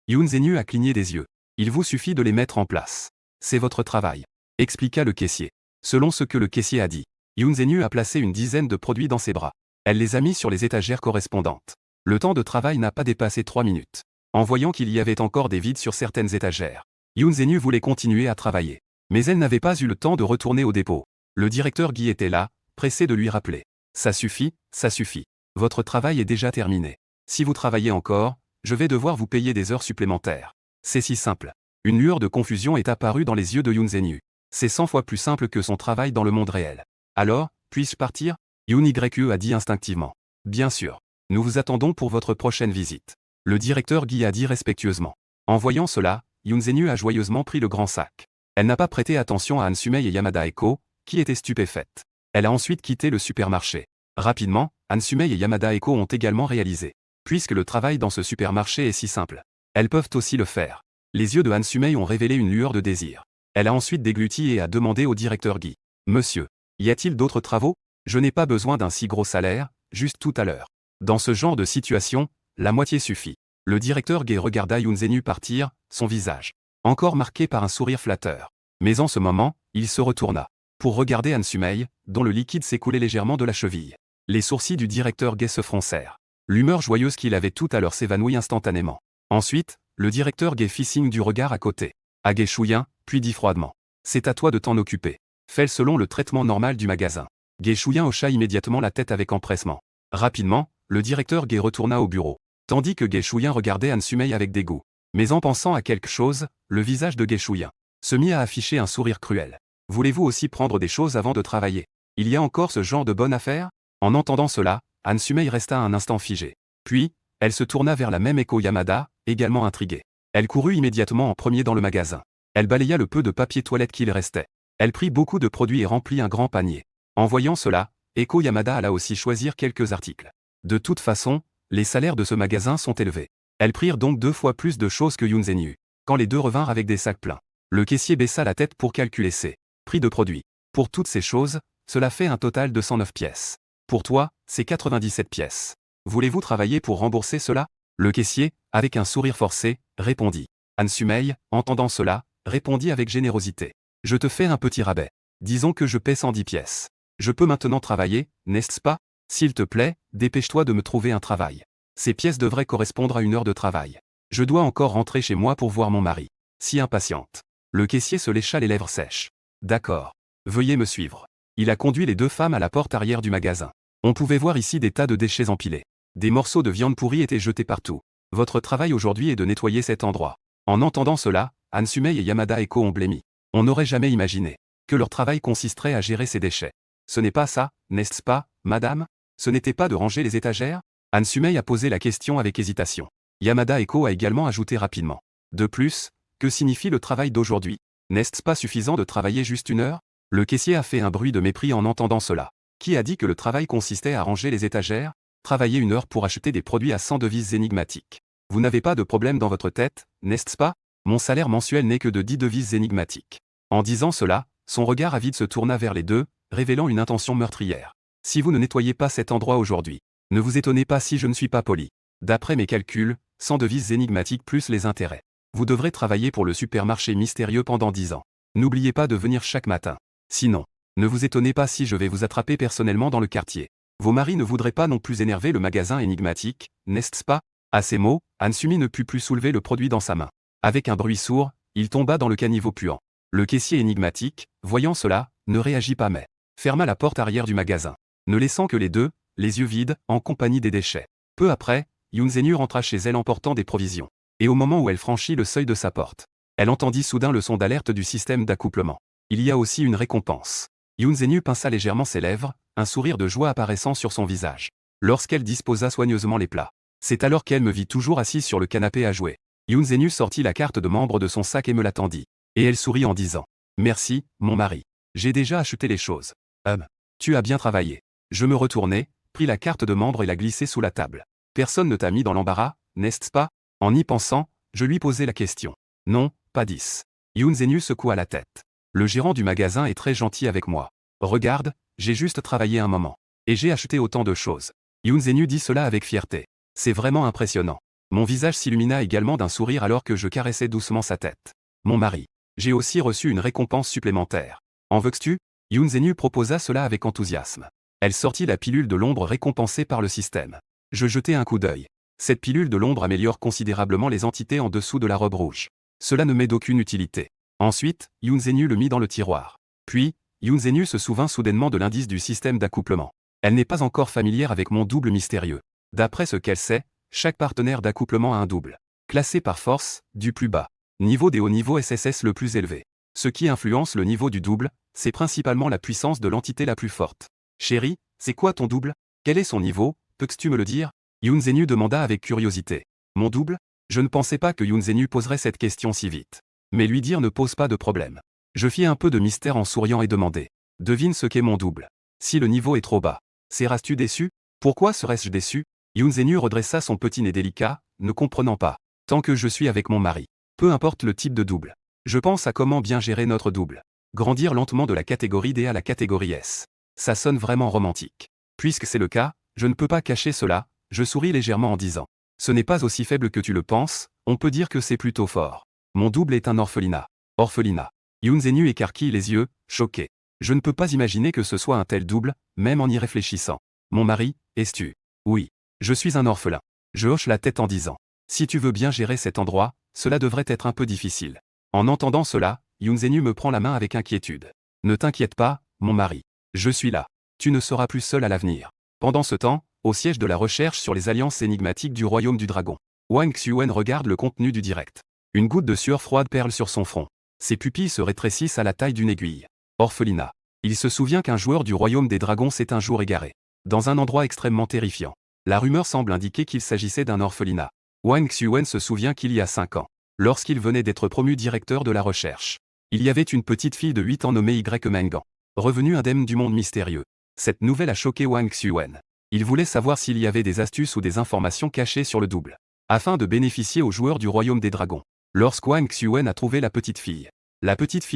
Yoon Zenu a cligné des yeux. Il vous suffit de les mettre en place. C'est votre travail, expliqua le caissier. Selon ce que le caissier a dit, Yoon Zenu a placé une dizaine de produits dans ses bras. Elle les a mis sur les étagères correspondantes. Le temps de travail n'a pas dépassé 3 minutes. En voyant qu'il y avait encore des vides sur certaines étagères, Yoon Zenu voulait continuer à travailler. Mais elle n'avait pas eu le temps de retourner au dépôt. Le directeur Guy était là, pressé de lui rappeler. Ça suffit, ça suffit. Votre travail est déjà terminé. Si vous travaillez encore, je vais devoir vous payer des heures supplémentaires. C'est si simple. Une lueur de confusion est apparue dans les yeux de Yoon Zenu. C'est 100 fois plus simple que son travail dans le monde réel. Alors, puis-je partir? Yoon Yu a dit instinctivement. Bien sûr. Nous vous attendons pour votre prochaine visite. Le directeur Guy a dit respectueusement. En voyant cela, Yoon Zenu a joyeusement pris le grand sac. Elle n'a pas prêté attention à Hansumei et Yamada Eko, qui étaient stupéfaites. Elle a ensuite quitté le supermarché. Rapidement, Hansumei et Yamada Eko ont également réalisé. Puisque le travail dans ce supermarché est si simple, elles peuvent aussi le faire. Les yeux de Hansumei ont révélé une lueur de désir. Elle a ensuite dégluti et a demandé au directeur Guy. Monsieur, y a-t-il d'autres travaux? Je n'ai pas besoin d'un si gros salaire, juste tout à l'heure. Dans ce genre de situation, la moitié suffit. Le directeur Guy regarda Yoon Zenu partir, son visage encore marqué par un sourire flatteur. Mais en ce moment, il se retourna pour regarder Hansumei, dont le liquide s'écoulait légèrement de la cheville. Les sourcils du directeur Guy se froncèrent. L'humeur joyeuse qu'il avait tout à l'heure s'évanouit instantanément. Ensuite, le directeur Guy fit signe du regard à côté. À Guy Chouyin, puis dit froidement. C'est à toi de t'en occuper. Fais-le selon le traitement normal du magasin. Guy Chouyin hocha immédiatement la tête avec empressement. Rapidement, le directeur Guy retourna au bureau. Tandis que Guy Chouyin regardait Hansumei avec dégoût. Mais en pensant à quelque chose, le visage de Guy Chouyin se mit à afficher un sourire cruel. Voulez-vous aussi prendre des choses avant de travailler? Il y a encore ce genre de bonne affaire? En entendant cela, Hansumei resta un instant figée. Puis, elle se tourna vers la même Eko Yamada, également intriguée. Elle courut immédiatement en premier dans le magasin. Elle balaya le peu de papier toilette qu'il restait. Elle prit beaucoup de produits et remplit un grand panier. En voyant cela, Eko Yamada alla aussi choisir quelques articles. De toute façon, les salaires de ce magasin sont élevés. Elles prirent donc 2 fois plus de choses que Yoon Zenu. Quand les deux revinrent avec des sacs pleins, le caissier baissa la tête pour calculer ses prix de produits. Pour toutes ces choses, cela fait un total de 109 pièces. Pour toi, c'est 97 pièces. Voulez-vous travailler pour rembourser cela? Le caissier, avec un sourire forcé, répondit. Anne Sumey, entendant cela, répondit avec générosité. Je te fais un petit rabais. Disons que je paie 110 pièces. Je peux maintenant travailler, n'est-ce pas? S'il te plaît, dépêche-toi de me trouver un travail. Ces pièces devraient correspondre à 1 heure de travail. Je dois encore rentrer chez moi pour voir mon mari. Si impatiente. Le caissier se lécha les lèvres sèches. D'accord. Veuillez me suivre. Il a conduit les 2 femmes à la porte arrière du magasin. On pouvait voir ici des tas de déchets empilés. Des morceaux de viande pourrie étaient jetés partout. Votre travail aujourd'hui est de nettoyer cet endroit. En entendant cela, Anne Sumey et Yamada Eko ont blêmi. On n'aurait jamais imaginé que leur travail consisterait à gérer ces déchets. Ce n'est pas ça, n'est-ce pas, madame? Ce n'était pas de ranger les étagères? Anne Sumey a posé la question avec hésitation. Yamada Eko a également ajouté rapidement. De plus, que signifie le travail d'aujourd'hui? N'est-ce pas suffisant de travailler juste 1 heure? Le caissier a fait un bruit de mépris en entendant cela. Qui a dit que le travail consistait à ranger les étagères? Travailler 1 heure pour acheter des produits à 100 devises énigmatiques. Vous n'avez pas de problème dans votre tête, n'est-ce pas? Mon salaire mensuel n'est que de 10 devises énigmatiques. En disant cela, son regard avide se tourna vers les deux, révélant une intention meurtrière. Si vous ne nettoyez pas cet endroit aujourd'hui, ne vous étonnez pas si je ne suis pas poli. D'après mes calculs, 100 devises énigmatiques plus les intérêts. Vous devrez travailler pour le supermarché mystérieux pendant 10 ans. N'oubliez pas de venir chaque matin. Sinon, ne vous étonnez pas si je vais vous attraper personnellement dans le quartier. Vos maris ne voudraient pas non plus énerver le magasin énigmatique, n'est-ce pas? À ces mots, Anne Sumey ne put plus soulever le produit dans sa main. Avec un bruit sourd, il tomba dans le caniveau puant. Le caissier énigmatique, voyant cela, ne réagit pas mais ferma la porte arrière du magasin, ne laissant que les deux, les yeux vides, en compagnie des déchets. Peu après, Yoon Zenu rentra chez elle emportant des provisions. Et au moment où elle franchit le seuil de sa porte, elle entendit soudain le son d'alerte du système d'accouplement. Il y a aussi une récompense. Yoon Zenu pinça légèrement ses lèvres, un sourire de joie apparaissant sur son visage. Lorsqu'elle disposa soigneusement les plats. C'est alors qu'elle me vit toujours assise sur le canapé à jouer. Yoon Zenu sortit la carte de membre de son sac et me la tendit. Et elle sourit en disant « Merci, mon mari. J'ai déjà acheté les choses. Tu as bien travaillé. » Je me retournai, pris la carte de membre et la glissai sous la table. Personne ne t'a mis dans l'embarras, n'est-ce pas? En y pensant, je lui posai la question. Non, pas 10. Yoon Zenu secoua la tête. Le gérant du magasin est très gentil avec moi. Regarde, j'ai juste travaillé un moment. Et j'ai acheté autant de choses. Yoon Zenu dit cela avec fierté. C'est vraiment impressionnant. Mon visage s'illumina également d'un sourire alors que je caressais doucement sa tête. Mon mari. J'ai aussi reçu une récompense supplémentaire. En veux-tu? Yoon Zenu proposa cela avec enthousiasme. Elle sortit la pilule de l'ombre récompensée par le système. Je jetai un coup d'œil. Cette pilule de l'ombre améliore considérablement les entités en dessous de la robe rouge. Cela ne m'est d'aucune utilité. Ensuite, Yoon Zenu le mit dans le tiroir. Puis, Yoon Zenu se souvint soudainement de l'indice du système d'accouplement. Elle n'est pas encore familière avec mon double mystérieux. D'après ce qu'elle sait, chaque partenaire d'accouplement a un double. Classé par force, du plus bas. Niveau des hauts niveaux SSS le plus élevé. Ce qui influence le niveau du double, c'est principalement la puissance de l'entité la plus forte. Chérie, c'est quoi ton double? Quel est son niveau? Peux-tu me le dire? Yoon Zenu demanda avec curiosité. Mon double? Je ne pensais pas que Yoon Zenu poserait cette question si vite. Mais lui dire ne pose pas de problème. Je fis un peu de mystère en souriant et demandai. Devine ce qu'est mon double. Si le niveau est trop bas, seras-tu déçu? Pourquoi serais-je déçu? Yoon Zenu redressa son petit nez délicat, ne comprenant pas. Tant que je suis avec mon mari. Peu importe le type de double. Je pense à comment bien gérer notre double. Grandir lentement de la catégorie D à la catégorie S. Ça sonne vraiment romantique. Puisque c'est le cas, je ne peux pas cacher cela, je souris légèrement en disant. Ce n'est pas aussi faible que tu le penses, on peut dire que c'est plutôt fort. Mon double est un orphelinat. Orphelinat. Yoon Zenu écarquille les yeux, choqué. Je ne peux pas imaginer que ce soit un tel double, même en y réfléchissant. Mon mari, es-tu? Oui. Je suis un orphelin. Je hoche la tête en disant. Si tu veux bien gérer cet endroit, cela devrait être un peu difficile. En entendant cela, Yoon Zenu me prend la main avec inquiétude. Ne t'inquiète pas, mon mari. Je suis là. Tu ne seras plus seul à l'avenir. Pendant ce temps, au siège de la recherche sur les alliances énigmatiques du Royaume du Dragon, Wang Xuen regarde le contenu du direct. Une goutte de sueur froide perle sur son front. Ses pupilles se rétrécissent à la taille d'une aiguille. Orphelinat. Il se souvient qu'un joueur du Royaume des Dragons s'est un jour égaré. Dans un endroit extrêmement terrifiant. La rumeur semble indiquer qu'il s'agissait d'un orphelinat. Wang Xuen se souvient qu'il y a 5 ans, lorsqu'il venait d'être promu directeur de la recherche, il y avait une petite fille de 8 ans nommée Y Mengan, revenue indemne du monde mystérieux. Cette nouvelle a choqué Wang Xuen. Il voulait savoir s'il y avait des astuces ou des informations cachées sur le double, afin de bénéficier aux joueurs du Royaume des Dragons. Lorsque Wang Xuen a trouvé la petite fille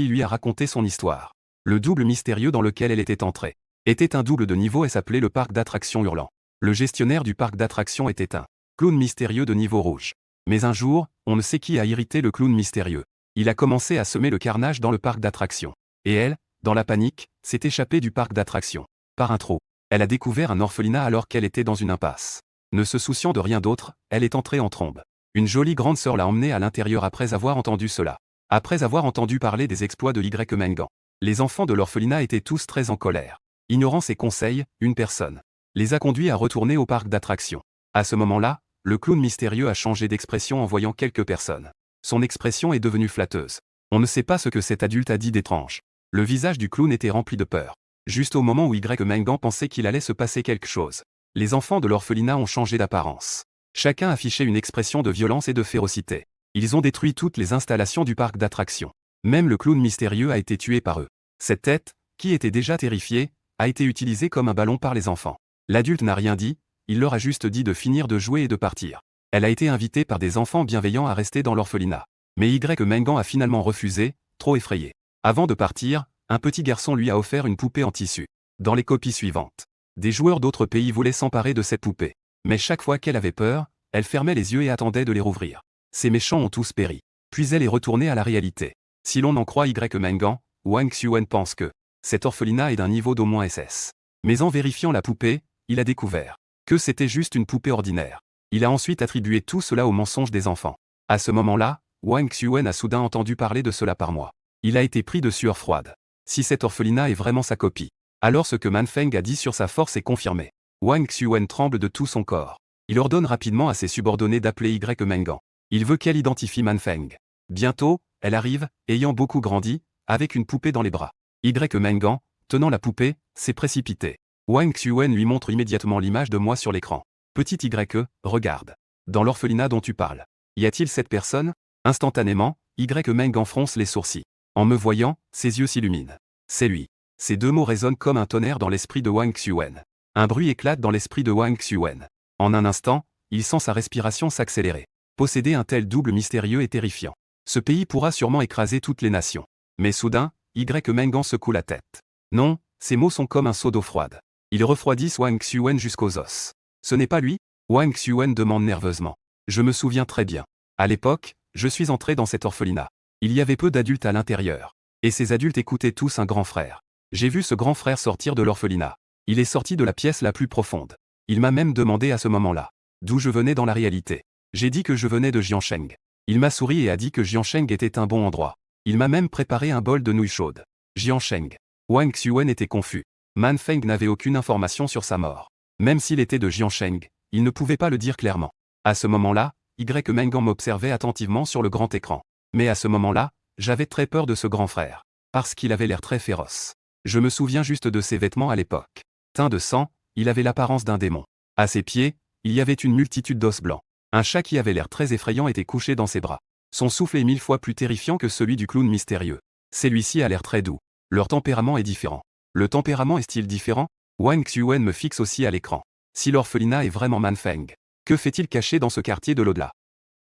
lui a raconté son histoire. Le double mystérieux dans lequel elle était entrée était un double de niveau et s'appelait le parc d'attractions hurlant. Le gestionnaire du parc d'attractions était un clown mystérieux de niveau rouge. Mais un jour, on ne sait qui a irrité le clown mystérieux. Il a commencé à semer le carnage dans le parc d'attractions. Et elle, dans la panique, s'est échappée du parc d'attractions. Par un trou. Elle a découvert un orphelinat alors qu'elle était dans une impasse. Ne se souciant de rien d'autre, elle est entrée en trombe. Une jolie grande sœur l'a emmenée à l'intérieur après avoir entendu cela. Après avoir entendu parler des exploits de Y. Mengan. Les enfants de l'orphelinat étaient tous très en colère. Ignorant ses conseils, une personne les a conduits à retourner au parc d'attractions. À ce moment-là, le clown mystérieux a changé d'expression en voyant quelques personnes. Son expression est devenue flatteuse. On ne sait pas ce que cet adulte a dit d'étrange. Le visage du clown était rempli de peur. Juste au moment où Y. Mengan pensait qu'il allait se passer quelque chose, les enfants de l'orphelinat ont changé d'apparence. Chacun affichait une expression de violence et de férocité. Ils ont détruit toutes les installations du parc d'attractions. Même le clown mystérieux a été tué par eux. Cette tête, qui était déjà terrifiée, a été utilisée comme un ballon par les enfants. L'adulte n'a rien dit, il leur a juste dit de finir de jouer et de partir. Elle a été invitée par des enfants bienveillants à rester dans l'orphelinat. Mais Y. Mengan a finalement refusé, trop effrayé. Avant de partir, un petit garçon lui a offert une poupée en tissu. Dans les copies suivantes, des joueurs d'autres pays voulaient s'emparer de cette poupée. Mais chaque fois qu'elle avait peur, elle fermait les yeux et attendait de les rouvrir. Ces méchants ont tous péri. Puis elle est retournée à la réalité. Si l'on en croit Y. Mengan, Wang Xuan pense que cet orphelinat est d'un niveau d'au moins SS. Mais en vérifiant la poupée, il a découvert que c'était juste une poupée ordinaire. Il a ensuite attribué tout cela au mensonge des enfants. À ce moment-là, Wang Xuan a soudain entendu parler de cela par moi. Il a été pris de sueur froide. Si cet orphelinat est vraiment sa copie, alors ce que Manfeng a dit sur sa force est confirmé. Wang Xuan tremble de tout son corps. Il ordonne rapidement à ses subordonnés d'appeler Y. Mengan. Il veut qu'elle identifie Manfeng. Bientôt, elle arrive, ayant beaucoup grandi, avec une poupée dans les bras. Y. Mengan, tenant la poupée, s'est précipité. Wang Xuan lui montre immédiatement l'image de moi sur l'écran. Petit Y, regarde. Dans l'orphelinat dont tu parles. Y a-t-il cette personne? Instantanément, Y. Mengan fronce les sourcils. En me voyant, ses yeux s'illuminent. C'est lui. Ces deux mots résonnent comme un tonnerre dans l'esprit de Wang Xuan. Un bruit éclate dans l'esprit de Wang Xuan. En un instant, il sent sa respiration s'accélérer. Posséder un tel double mystérieux et terrifiant. Ce pays pourra sûrement écraser toutes les nations. Mais soudain, Y. Mengan secoue la tête. Non, ces mots sont comme un seau d'eau froide. Ils refroidissent Wang Xuan jusqu'aux os. Ce n'est pas lui? Wang Xuan demande nerveusement. Je me souviens très bien. À l'époque, je suis entré dans cet orphelinat. Il y avait peu d'adultes à l'intérieur. Et ces adultes écoutaient tous un grand frère. J'ai vu ce grand frère sortir de l'orphelinat. Il est sorti de la pièce la plus profonde. Il m'a même demandé à ce moment-là d'où je venais dans la réalité. J'ai dit que je venais de Jiansheng. Il m'a souri et a dit que Jiansheng était un bon endroit. Il m'a même préparé un bol de nouilles chaudes. Jiansheng. Wang Xuan était confus. Manfeng n'avait aucune information sur sa mort. Même s'il était de Jiansheng, il ne pouvait pas le dire clairement. À ce moment-là, Y. Mengan m'observait attentivement sur le grand écran. Mais à ce moment-là, j'avais très peur de ce grand frère. Parce qu'il avait l'air très féroce. Je me souviens juste de ses vêtements à l'époque. Teint de sang, il avait l'apparence d'un démon. À ses pieds, il y avait une multitude d'os blancs. Un chat qui avait l'air très effrayant était couché dans ses bras. Son souffle est 1000 fois plus terrifiant que celui du clown mystérieux. Celui-ci a l'air très doux. Leur tempérament est différent. Le tempérament est-il différent? Wang Xuan me fixe aussi à l'écran. Si l'orphelinat est vraiment Manfeng, que fait-il caché dans ce quartier de l'au-delà?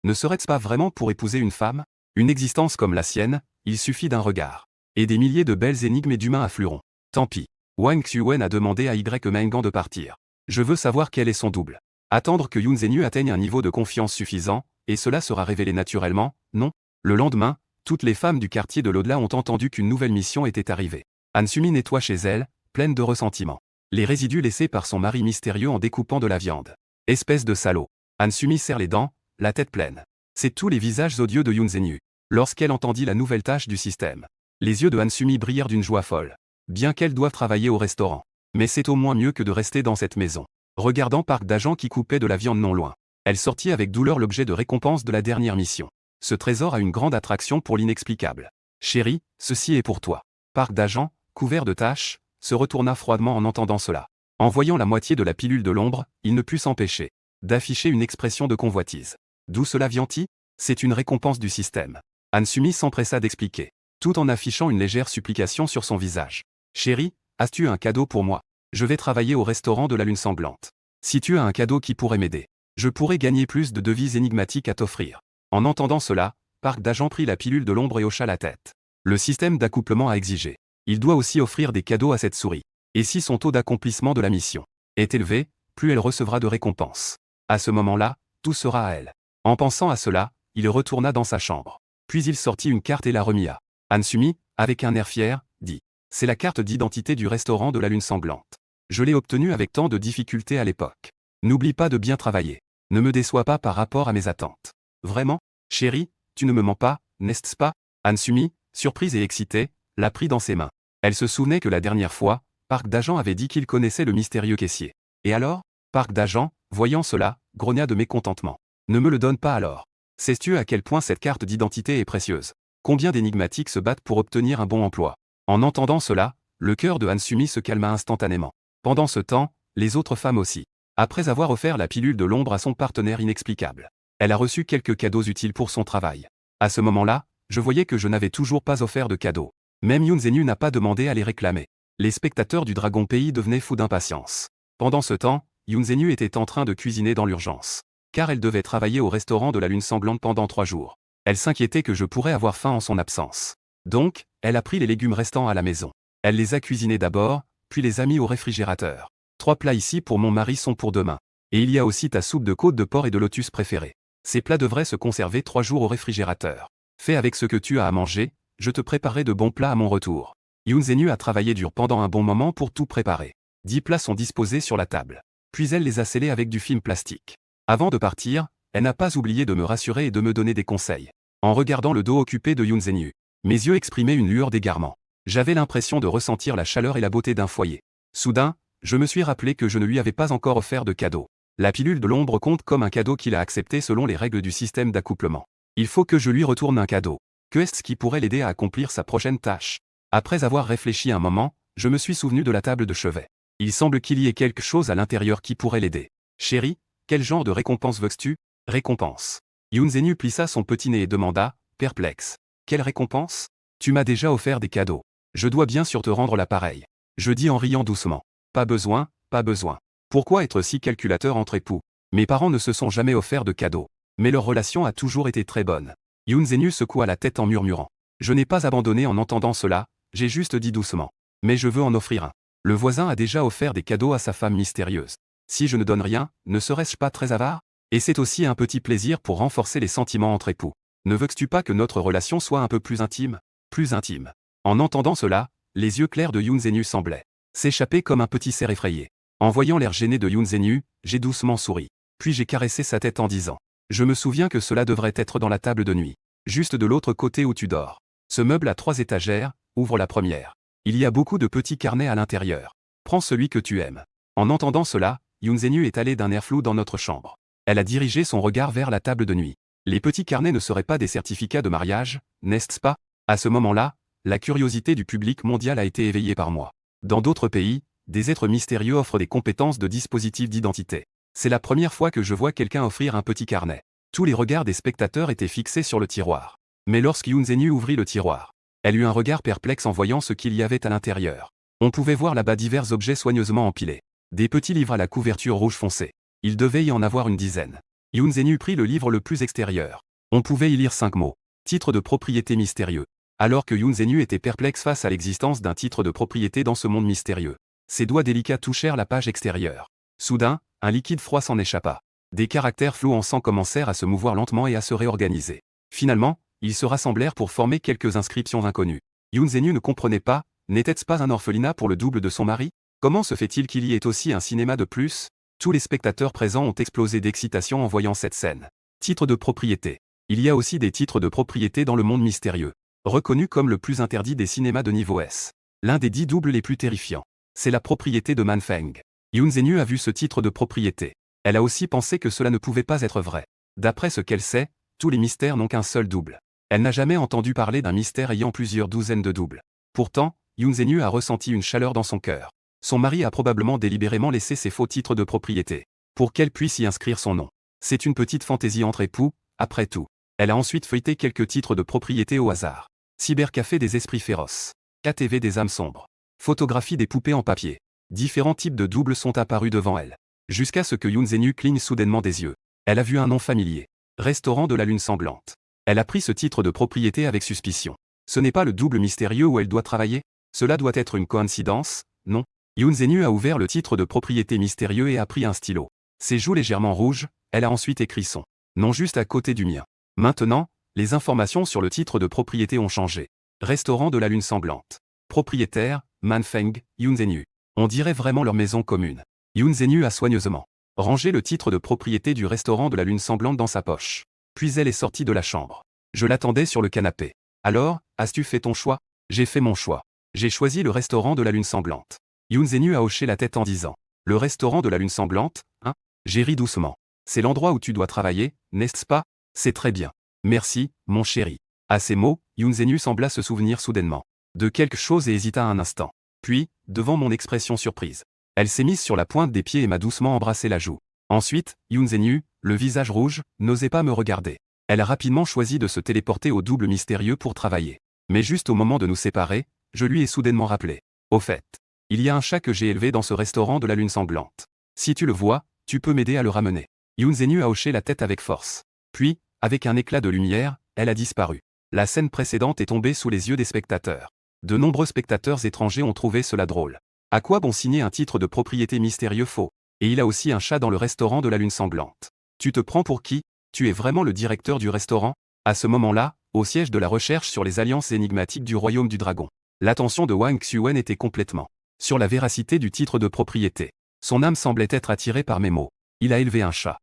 Ne serait-ce pas vraiment pour épouser une femme? Une existence comme la sienne, il suffit d'un regard. Et des milliers de belles énigmes et d'humains afflueront. Tant pis. Wang Xuan a demandé à Y. Mengan de partir. Je veux savoir quel est son double. Attendre que Yun Zhenyu atteigne un niveau de confiance suffisant, et cela sera révélé naturellement, non? Le lendemain, toutes les femmes du quartier de l'au-delà ont entendu qu'une nouvelle mission était arrivée. Han-Sumi nettoie chez elle, pleine de ressentiment. Les résidus laissés par son mari mystérieux en découpant de la viande. Espèce de salaud. Han-Sumi serre les dents, la tête pleine. C'est tous les visages odieux de Yun Zhenyu. Lorsqu'elle entendit la nouvelle tâche du système, les yeux de Han-Sumi brillèrent d'une joie folle. Bien qu'elle doive travailler au restaurant. Mais c'est au moins mieux que de rester dans cette maison. Regardant Parc d'agents qui coupait de la viande non loin. Elle sortit avec douleur l'objet de récompense de la dernière mission. Ce trésor a une grande attraction pour l'inexplicable. Chérie, ceci est pour toi. Parc d'agents, couvert de taches, se retourna froidement en entendant cela. En voyant la moitié de la pilule de l'ombre, il ne put s'empêcher d'afficher une expression de convoitise. D'où cela vient-il? C'est une récompense du système. Han-Sumi s'empressa d'expliquer, tout en affichant une légère supplication sur son visage. Chérie, as-tu un cadeau pour moi? Je vais travailler au restaurant de la Lune Sanglante. Si tu as un cadeau qui pourrait m'aider, je pourrais gagner plus de devises énigmatiques à t'offrir. En entendant cela, Parc d'agents prit la pilule de l'ombre et hocha la tête. Le système d'accouplement a exigé Il doit aussi offrir des cadeaux à cette souris. Et si son taux d'accomplissement de la mission est élevé, plus elle recevra de récompenses. À ce moment-là, tout sera à elle. En pensant à cela, il retourna dans sa chambre. Puis il sortit une carte et la remit à Hansumi, avec un air fier, dit « C'est la carte d'identité du restaurant de la Lune Sanglante. Je l'ai obtenue avec tant de difficultés à l'époque. N'oublie pas de bien travailler. Ne me déçois pas par rapport à mes attentes. Vraiment, chérie, tu ne me mens pas, n'est-ce pas ?» Hansumi, surprise et excitée, la prit dans ses mains. Elle se souvenait que la dernière fois, Park d'Agent avait dit qu'il connaissait le mystérieux caissier. Et alors, Park d'Agent, voyant cela, grogna de mécontentement. Ne me le donne pas alors. Sais-tu à quel point cette carte d'identité est précieuse? Combien d'énigmatiques se battent pour obtenir un bon emploi? En entendant cela, le cœur de Hansumi se calma instantanément. Pendant ce temps, les autres femmes aussi. Après avoir offert la pilule de l'ombre à son partenaire inexplicable, elle a reçu quelques cadeaux utiles pour son travail. À ce moment-là, je voyais que je n'avais toujours pas offert de cadeaux. Même Yoon Zenu n'a pas demandé à les réclamer. Les spectateurs du Dragon Pays devenaient fous d'impatience. Pendant ce temps, Yoon Zenu était en train de cuisiner dans l'urgence. Car elle devait travailler au restaurant de la Lune Sanglante pendant 3 jours. Elle s'inquiétait que je pourrais avoir faim en son absence. Donc, elle a pris les légumes restants à la maison. Elle les a cuisinés d'abord, puis les a mis au réfrigérateur. 3 plats ici pour mon mari sont pour demain. Et il y a aussi ta soupe de côte de porc et de lotus préférée. Ces plats devraient se conserver 3 jours au réfrigérateur. Fais avec ce que tu as à manger, je te préparerai de bons plats à mon retour. Yoon Zenu a travaillé dur pendant un bon moment pour tout préparer. 10 plats sont disposés sur la table. Puis elle les a scellés avec du film plastique. Avant de partir, elle n'a pas oublié de me rassurer et de me donner des conseils. En regardant le dos occupé de Yoon Zenu, mes yeux exprimaient une lueur d'égarement. J'avais l'impression de ressentir la chaleur et la beauté d'un foyer. Soudain, je me suis rappelé que je ne lui avais pas encore offert de cadeau. La pilule de l'ombre compte comme un cadeau qu'il a accepté selon les règles du système d'accouplement. Il faut que je lui retourne un cadeau. Que est-ce qui pourrait l'aider à accomplir sa prochaine tâche? Après avoir réfléchi un moment, je me suis souvenu de la table de chevet. Il semble qu'il y ait quelque chose à l'intérieur qui pourrait l'aider. Chérie, quel genre de récompense veux-tu? Récompense. Yoon Zenu plissa son petit nez et demanda, perplexe. Quelle récompense? Tu m'as déjà offert des cadeaux. Je dois bien sûr te rendre l'appareil. Je dis en riant doucement. Pas besoin, pas besoin. Pourquoi être si calculateur entre époux? Mes parents ne se sont jamais offert de cadeaux. Mais leur relation a toujours été très bonne. Yoon Zenu secoua la tête en murmurant. Je n'ai pas abandonné en entendant cela, j'ai juste dit doucement. Mais je veux en offrir un. Le voisin a déjà offert des cadeaux à sa femme mystérieuse. Si je ne donne rien, ne serais-je pas très avare? Et c'est aussi un petit plaisir pour renforcer les sentiments entre époux. Ne veux-tu pas que notre relation soit un peu plus intime? Plus intime. En entendant cela, les yeux clairs de Yoon Zenu semblaient s'échapper comme un petit cerf effrayé. En voyant l'air gêné de Yoon Zenu, j'ai doucement souri. Puis j'ai caressé sa tête en disant. Je me souviens que cela devrait être dans la table de nuit. Juste de l'autre côté où tu dors. Ce meuble a 3 étagères, ouvre la première. Il y a beaucoup de petits carnets à l'intérieur. Prends celui que tu aimes. En entendant cela, Yoon Zenu est allé d'un air flou dans notre chambre. Elle a dirigé son regard vers la table de nuit. Les petits carnets ne seraient pas des certificats de mariage, n'est-ce pas? À ce moment-là, la curiosité du public mondial a été éveillée par moi. Dans d'autres pays, des êtres mystérieux offrent des compétences de dispositifs d'identité. C'est la première fois que je vois quelqu'un offrir un petit carnet. Tous les regards des spectateurs étaient fixés sur le tiroir. Mais lorsque Yoon Zenu ouvrit le tiroir, elle eut un regard perplexe en voyant ce qu'il y avait à l'intérieur. On pouvait voir là-bas divers objets soigneusement empilés. Des petits livres à la couverture rouge foncé. Il devait y en avoir une dizaine. Yoon Zenu prit le livre le plus extérieur. On pouvait y lire 5 mots. Titre de propriété mystérieux. Alors que Yoon Zenu était perplexe face à l'existence d'un titre de propriété dans ce monde mystérieux. Ses doigts délicats touchèrent la page extérieure. Soudain, un liquide froid s'en échappa. Des caractères flous en sang commencèrent à se mouvoir lentement et à se réorganiser. Finalement, ils se rassemblèrent pour former quelques inscriptions inconnues. Yoon Zenu ne comprenait pas, n'était-ce pas un orphelinat pour le double de son mari? Comment se fait-il qu'il y ait aussi un cinéma de plus? Tous les spectateurs présents ont explosé d'excitation en voyant cette scène. Titre de propriété. Il y a aussi des titres de propriété dans le monde mystérieux. Reconnu comme le plus interdit des cinémas de niveau S. L'un des 10 doubles les plus terrifiants. C'est la propriété de Manfeng. Yoon Zenu a vu ce titre de propriété. Elle a aussi pensé que cela ne pouvait pas être vrai. D'après ce qu'elle sait, tous les mystères n'ont qu'un seul double. Elle n'a jamais entendu parler d'un mystère ayant plusieurs douzaines de doubles. Pourtant, Yoon Zenu a ressenti une chaleur dans son cœur. Son mari a probablement délibérément laissé ses faux titres de propriété, pour qu'elle puisse y inscrire son nom. C'est une petite fantaisie entre époux, après tout. Elle a ensuite feuilleté quelques titres de propriété au hasard. Cybercafé des esprits féroces. KTV des âmes sombres. Photographie des poupées en papier. Différents types de doubles sont apparus devant elle. Jusqu'à ce que Yoon Zenu cligne soudainement des yeux. Elle a vu un nom familier. Restaurant de la Lune Sanglante. Elle a pris ce titre de propriété avec suspicion. Ce n'est pas le double mystérieux où elle doit travailler? Cela doit être une coïncidence, non? Yoon Se-nu a ouvert le titre de propriété mystérieux et a pris un stylo. Ses joues légèrement rouges, elle a ensuite écrit son nom juste à côté du mien. Maintenant, les informations sur le titre de propriété ont changé. Restaurant de la Lune Sanglante. Propriétaire, Manfeng, Yoon Se-nu. On dirait vraiment leur maison commune. Yoon Se-nu a soigneusement rangé le titre de propriété du restaurant de la Lune Sanglante dans sa poche. Puis elle est sortie de la chambre. Je l'attendais sur le canapé. Alors, as-tu fait ton choix? J'ai fait mon choix. J'ai choisi le restaurant de la Lune Sanglante. Yoon Se-nu a hoché la tête en disant. Le restaurant de la Lune Sanglante, hein? J'ai ri doucement. C'est l'endroit où tu dois travailler, n'est-ce pas? C'est très bien. Merci, mon chéri. À ces mots, Yoon Se-nu sembla se souvenir soudainement de quelque chose et hésita un instant. Puis, devant mon expression surprise, elle s'est mise sur la pointe des pieds et m'a doucement embrassé la joue. Ensuite, Yoon Se-nu, le visage rouge, n'osait pas me regarder. Elle a rapidement choisi de se téléporter au double mystérieux pour travailler. Mais juste au moment de nous séparer, je lui ai soudainement rappelé. Au fait, il y a un chat que j'ai élevé dans ce restaurant de la Lune Sanglante. Si tu le vois, tu peux m'aider à le ramener. Yoon Se-nu a hoché la tête avec force. Puis, avec un éclat de lumière, elle a disparu. La scène précédente est tombée sous les yeux des spectateurs. De nombreux spectateurs étrangers ont trouvé cela drôle. À quoi bon signer un titre de propriété mystérieux faux? Et il a aussi un chat dans le restaurant de la Lune Sanglante. Tu te prends pour qui? Tu es vraiment le directeur du restaurant? À ce moment-là, au siège de la recherche sur les alliances énigmatiques du Royaume du Dragon, l'attention de Wang Xuen était complètement sur la véracité du titre de propriété. Son âme semblait être attirée par mes mots. Il a élevé un chat.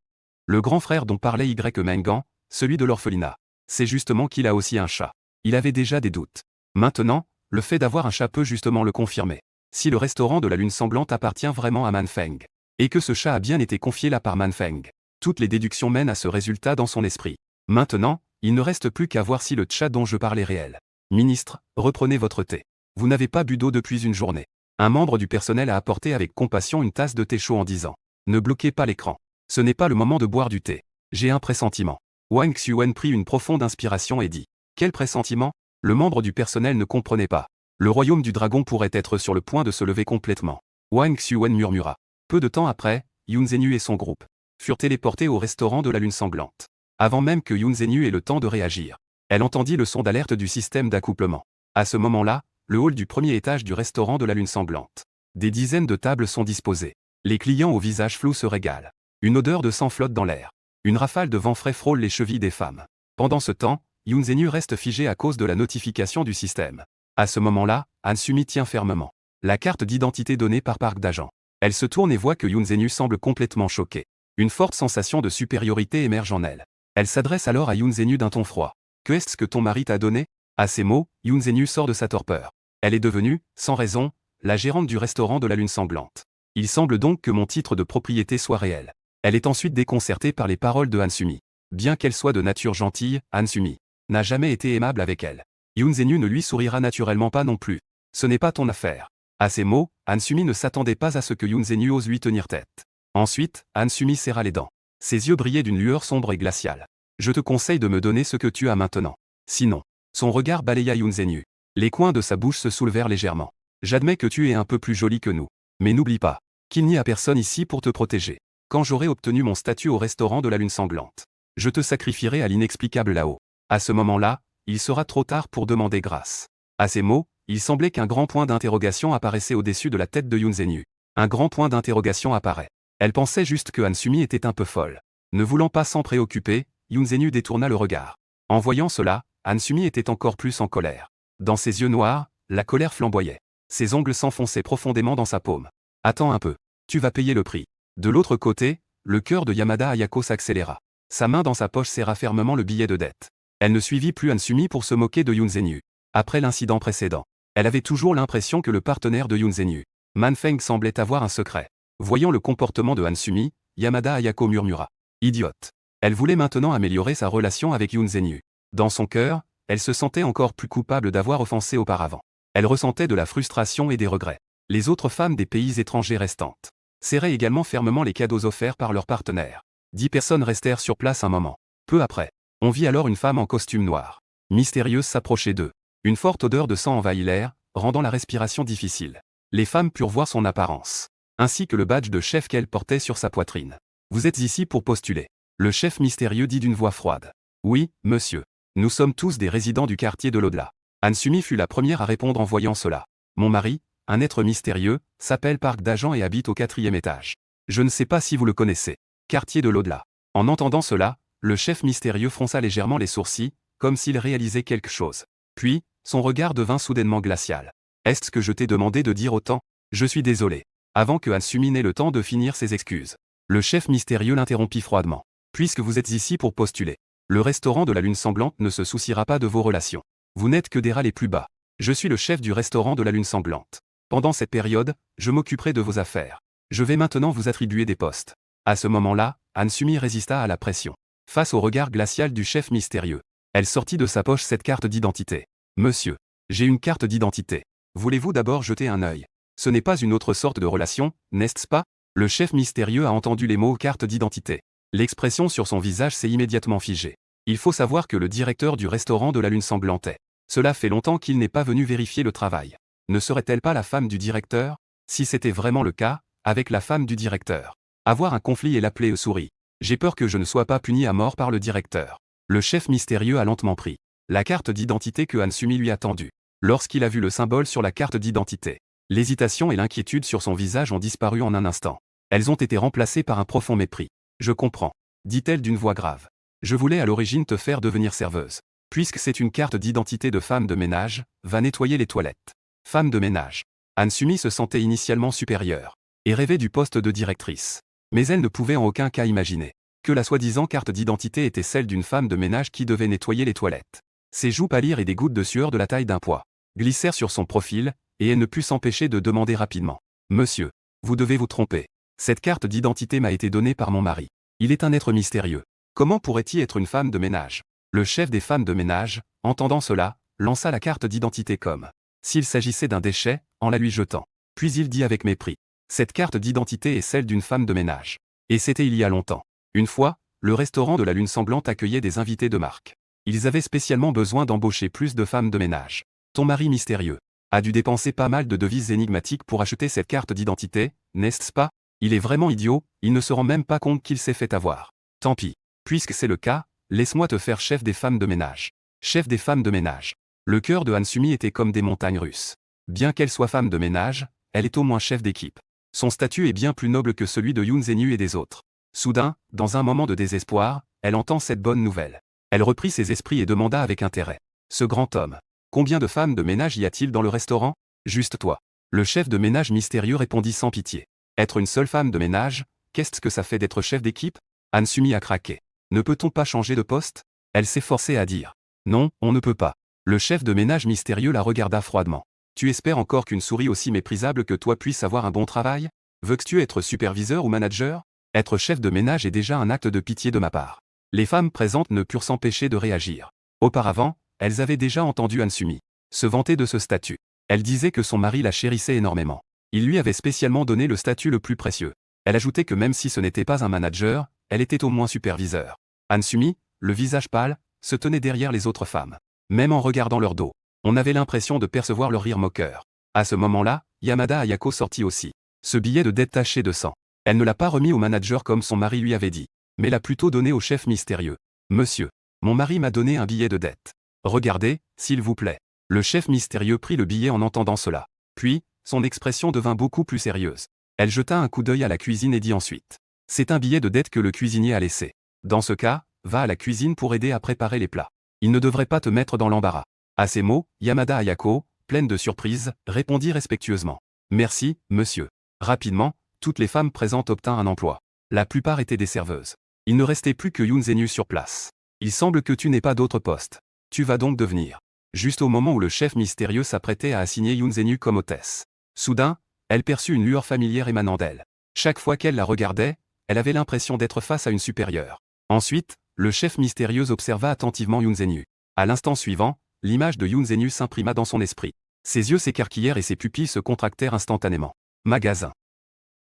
Le grand frère dont parlait Y. Mengan, celui de l'orphelinat. C'est justement qu'il a aussi un chat. Il avait déjà des doutes. Maintenant, le fait d'avoir un chat peut justement le confirmer. Si le restaurant de la Lune Sanglante appartient vraiment à Manfeng, et que ce chat a bien été confié là par Manfeng, toutes les déductions mènent à ce résultat dans son esprit. Maintenant, il ne reste plus qu'à voir si le chat dont je parle est réel. Ministre, reprenez votre thé. Vous n'avez pas bu d'eau depuis une journée. Un membre du personnel a apporté avec compassion une tasse de thé chaud en disant. Ne bloquez pas l'écran. Ce n'est pas le moment de boire du thé. J'ai un pressentiment. Wang Xuen prit une profonde inspiration et dit. Quel pressentiment? Le membre du personnel ne comprenait pas. Le royaume du dragon pourrait être sur le point de se lever complètement. Wang Xuen murmura. Peu de temps après, Yoon Se-nu et son groupe furent téléportés au restaurant de la Lune Sanglante. Avant même que Yoon Se-nu ait le temps de réagir, elle entendit le son d'alerte du système d'accouplement. À ce moment-là, le hall du premier étage du restaurant de la Lune Sanglante. Des dizaines de tables sont disposées. Les clients au visage flou se régalent. Une odeur de sang flotte dans l'air. Une rafale de vent frais frôle les chevilles des femmes. Pendant ce temps, Yoon Se-nu reste figé à cause de la notification du système. À ce moment-là, Han Sumi tient fermement la carte d'identité donnée par Park d'agent. Elle se tourne et voit que Yoon Se-nu semble complètement choqué. Une forte sensation de supériorité émerge en elle. Elle s'adresse alors à Yoon Se-nu d'un ton froid. Que est-ce que ton mari t'a donné? À ces mots, Yoon Se-nu sort de sa torpeur. Elle est devenue, sans raison, la gérante du restaurant de la Lune Sanglante. Il semble donc que mon titre de propriété soit réel. Elle est ensuite déconcertée par les paroles de Han Sumi. Bien qu'elle soit de nature gentille, Han Sumi n'a jamais été aimable avec elle. Yoon Se-nu ne lui sourira naturellement pas non plus. Ce n'est pas ton affaire. À ces mots, Han Sumi ne s'attendait pas à ce que Yoon Se-nu ose lui tenir tête. Ensuite, Han Sumi serra les dents. Ses yeux brillaient d'une lueur sombre et glaciale. Je te conseille de me donner ce que tu as maintenant. Sinon. Son regard balaya Yoon Se-nu. Les coins de sa bouche se soulevèrent légèrement. J'admets que tu es un peu plus jolie que nous. Mais n'oublie pas qu'il n'y a personne ici pour te protéger. Quand j'aurai obtenu mon statut au restaurant de la Lune Sanglante, je te sacrifierai à l'inexplicable là-haut. À ce moment-là, il sera trop tard pour demander grâce. À ces mots, il semblait qu'un grand point d'interrogation apparaissait au-dessus de la tête de Yoon Se-nu. Un grand point d'interrogation apparaît. Elle pensait juste que Han Sumi était un peu folle. Ne voulant pas s'en préoccuper, Yoon Se-nu détourna le regard. En voyant cela, Han Sumi était encore plus en colère. Dans ses yeux noirs, la colère flamboyait. Ses ongles s'enfonçaient profondément dans sa paume. Attends un peu. Tu vas payer le prix. De l'autre côté, le cœur de Yamada Ayako s'accéléra. Sa main dans sa poche serra fermement le billet de dette. Elle ne suivit plus Han Sumi pour se moquer de Yoon Se-nu. Après l'incident précédent, elle avait toujours l'impression que le partenaire de Yoon Se-nu, Manfeng, semblait avoir un secret. Voyant le comportement de Han Sumi, Yamada Ayako murmura. Idiote. Elle voulait maintenant améliorer sa relation avec Yoon Se-nu. Dans son cœur, elle se sentait encore plus coupable d'avoir offensé auparavant. Elle ressentait de la frustration et des regrets. Les autres femmes des pays étrangers restantes serraient également fermement les cadeaux offerts par leurs partenaires. 10 personnes restèrent sur place un moment. Peu après, on vit alors une femme en costume noir, mystérieuse, s'approcher d'eux. Une forte odeur de sang envahit l'air, rendant la respiration difficile. Les femmes purent voir son apparence, ainsi que le badge de chef qu'elle portait sur sa poitrine. Vous êtes ici pour postuler. Le chef mystérieux dit d'une voix froide. Oui, monsieur. Nous sommes tous des résidents du quartier de l'au-delà. Han Sumi fut la première à répondre en voyant cela. Mon mari, un être mystérieux, s'appelle Park d'Agent et habite au 4e étage. Je ne sais pas si vous le connaissez. Quartier de l'au-delà. En entendant cela, le chef mystérieux fronça légèrement les sourcils, comme s'il réalisait quelque chose. Puis, son regard devint soudainement glacial. Est-ce que je t'ai demandé de dire autant? Je suis désolé. Avant que Hansumi n'ait le temps de finir ses excuses. Le chef mystérieux l'interrompit froidement. Puisque vous êtes ici pour postuler, le restaurant de la Lune Sanglante ne se souciera pas de vos relations. Vous n'êtes que des rats les plus bas. Je suis le chef du restaurant de la Lune Sanglante. Pendant cette période, je m'occuperai de vos affaires. Je vais maintenant vous attribuer des postes. À ce moment-là, Hansumi résista à la pression. Face au regard glacial du chef mystérieux, elle sortit de sa poche cette carte d'identité. Monsieur, j'ai une carte d'identité. Voulez-vous d'abord jeter un œil? Ce n'est pas une autre sorte de relation, n'est-ce pas? Le chef mystérieux a entendu les mots carte d'identité. L'expression sur son visage s'est immédiatement figée. Il faut savoir que le directeur du restaurant de la Lune Sanglante est. Cela fait longtemps qu'il n'est pas venu vérifier le travail. Ne serait-elle pas la femme du directeur? Si c'était vraiment le cas, avec la femme du directeur. Avoir un conflit et l'appeler souris. J'ai peur que je ne sois pas puni à mort par le directeur. Le chef mystérieux a lentement pris la carte d'identité que Hansumi lui a tendue. Lorsqu'il a vu le symbole sur la carte d'identité, l'hésitation et l'inquiétude sur son visage ont disparu en un instant. Elles ont été remplacées par un profond mépris. Je comprends, dit-elle d'une voix grave. Je voulais à l'origine te faire devenir serveuse. Puisque c'est une carte d'identité de femme de ménage, va nettoyer les toilettes. Femme de ménage. Hansumi se sentait initialement supérieure et rêvait du poste de directrice. Mais elle ne pouvait en aucun cas imaginer que la soi-disant carte d'identité était celle d'une femme de ménage qui devait nettoyer les toilettes. Ses joues pâlirent et des gouttes de sueur de la taille d'un pois glissèrent sur son profil, et elle ne put s'empêcher de demander rapidement. Monsieur, vous devez vous tromper. Cette carte d'identité m'a été donnée par mon mari. Il est un être mystérieux. Comment pourrait-il être une femme de ménage? Le chef des femmes de ménage, entendant cela, lança la carte d'identité comme s'il s'agissait d'un déchet, en la lui jetant. Puis il dit avec mépris. Cette carte d'identité est celle d'une femme de ménage. Et c'était il y a longtemps. Une fois, le restaurant de la Lune Sanglante accueillait des invités de marque. Ils avaient spécialement besoin d'embaucher plus de femmes de ménage. Ton mari mystérieux a dû dépenser pas mal de devises énigmatiques pour acheter cette carte d'identité, n'est-ce pas? Il est vraiment idiot, il ne se rend même pas compte qu'il s'est fait avoir. Tant pis. Puisque c'est le cas, laisse-moi te faire chef des femmes de ménage. Chef des femmes de ménage. Le cœur de Hansumi était comme des montagnes russes. Bien qu'elle soit femme de ménage, elle est au moins chef d'équipe. Son statut est bien plus noble que celui de Yoon Zenu et des autres. Soudain, dans un moment de désespoir, elle entend cette bonne nouvelle. Elle reprit ses esprits et demanda avec intérêt. Ce grand homme. Combien de femmes de ménage y a-t-il dans le restaurant? Juste toi. Le chef de ménage mystérieux répondit sans pitié. Être une seule femme de ménage, qu'est-ce que ça fait d'être chef d'équipe? Hansumi a craqué. Ne peut-on pas changer de poste? Elle s'est forcée à dire. Non, on ne peut pas. Le chef de ménage mystérieux la regarda froidement. Tu espères encore qu'une souris aussi méprisable que toi puisse avoir un bon travail? Veux-tu être superviseur ou manager? Être chef de ménage est déjà un acte de pitié de ma part. Les femmes présentes ne purent s'empêcher de réagir. Auparavant, elles avaient déjà entendu Hansumi se vanter de ce statut. Elle disait que son mari la chérissait énormément. Il lui avait spécialement donné le statut le plus précieux. Elle ajoutait que même si ce n'était pas un manager, elle était au moins superviseur. Hansumi, le visage pâle, se tenait derrière les autres femmes. Même en regardant leur dos, on avait l'impression de percevoir leur rire moqueur. À ce moment-là, Yamada Ayako sortit aussi. Ce billet de dette taché de sang. Elle ne l'a pas remis au manager comme son mari lui avait dit, mais l'a plutôt donné au chef mystérieux. Monsieur, mon mari m'a donné un billet de dette. Regardez, s'il vous plaît. Le chef mystérieux prit le billet en entendant cela. Puis, son expression devint beaucoup plus sérieuse. Elle jeta un coup d'œil à la cuisine et dit ensuite. C'est un billet de dette que le cuisinier a laissé. Dans ce cas, va à la cuisine pour aider à préparer les plats. Il ne devrait pas te mettre dans l'embarras. À ces mots, Yamada Ayako, pleine de surprise, répondit respectueusement. Merci, monsieur. Rapidement, toutes les femmes présentes obtinrent un emploi. La plupart étaient des serveuses. Il ne restait plus que Yoon Zenu sur place. Il semble que tu n'aies pas d'autre poste. Tu vas donc devenir. Juste au moment où le chef mystérieux s'apprêtait à assigner Yoon Zenu comme hôtesse. Soudain, elle perçut une lueur familière émanant d'elle. Chaque fois qu'elle la regardait, elle avait l'impression d'être face à une supérieure. Ensuite, le chef mystérieux observa attentivement Yoon Zenu. À l'instant suivant, l'image de Yoon Zenu s'imprima dans son esprit. Ses yeux s'écarquillèrent et ses pupilles se contractèrent instantanément. Magasin.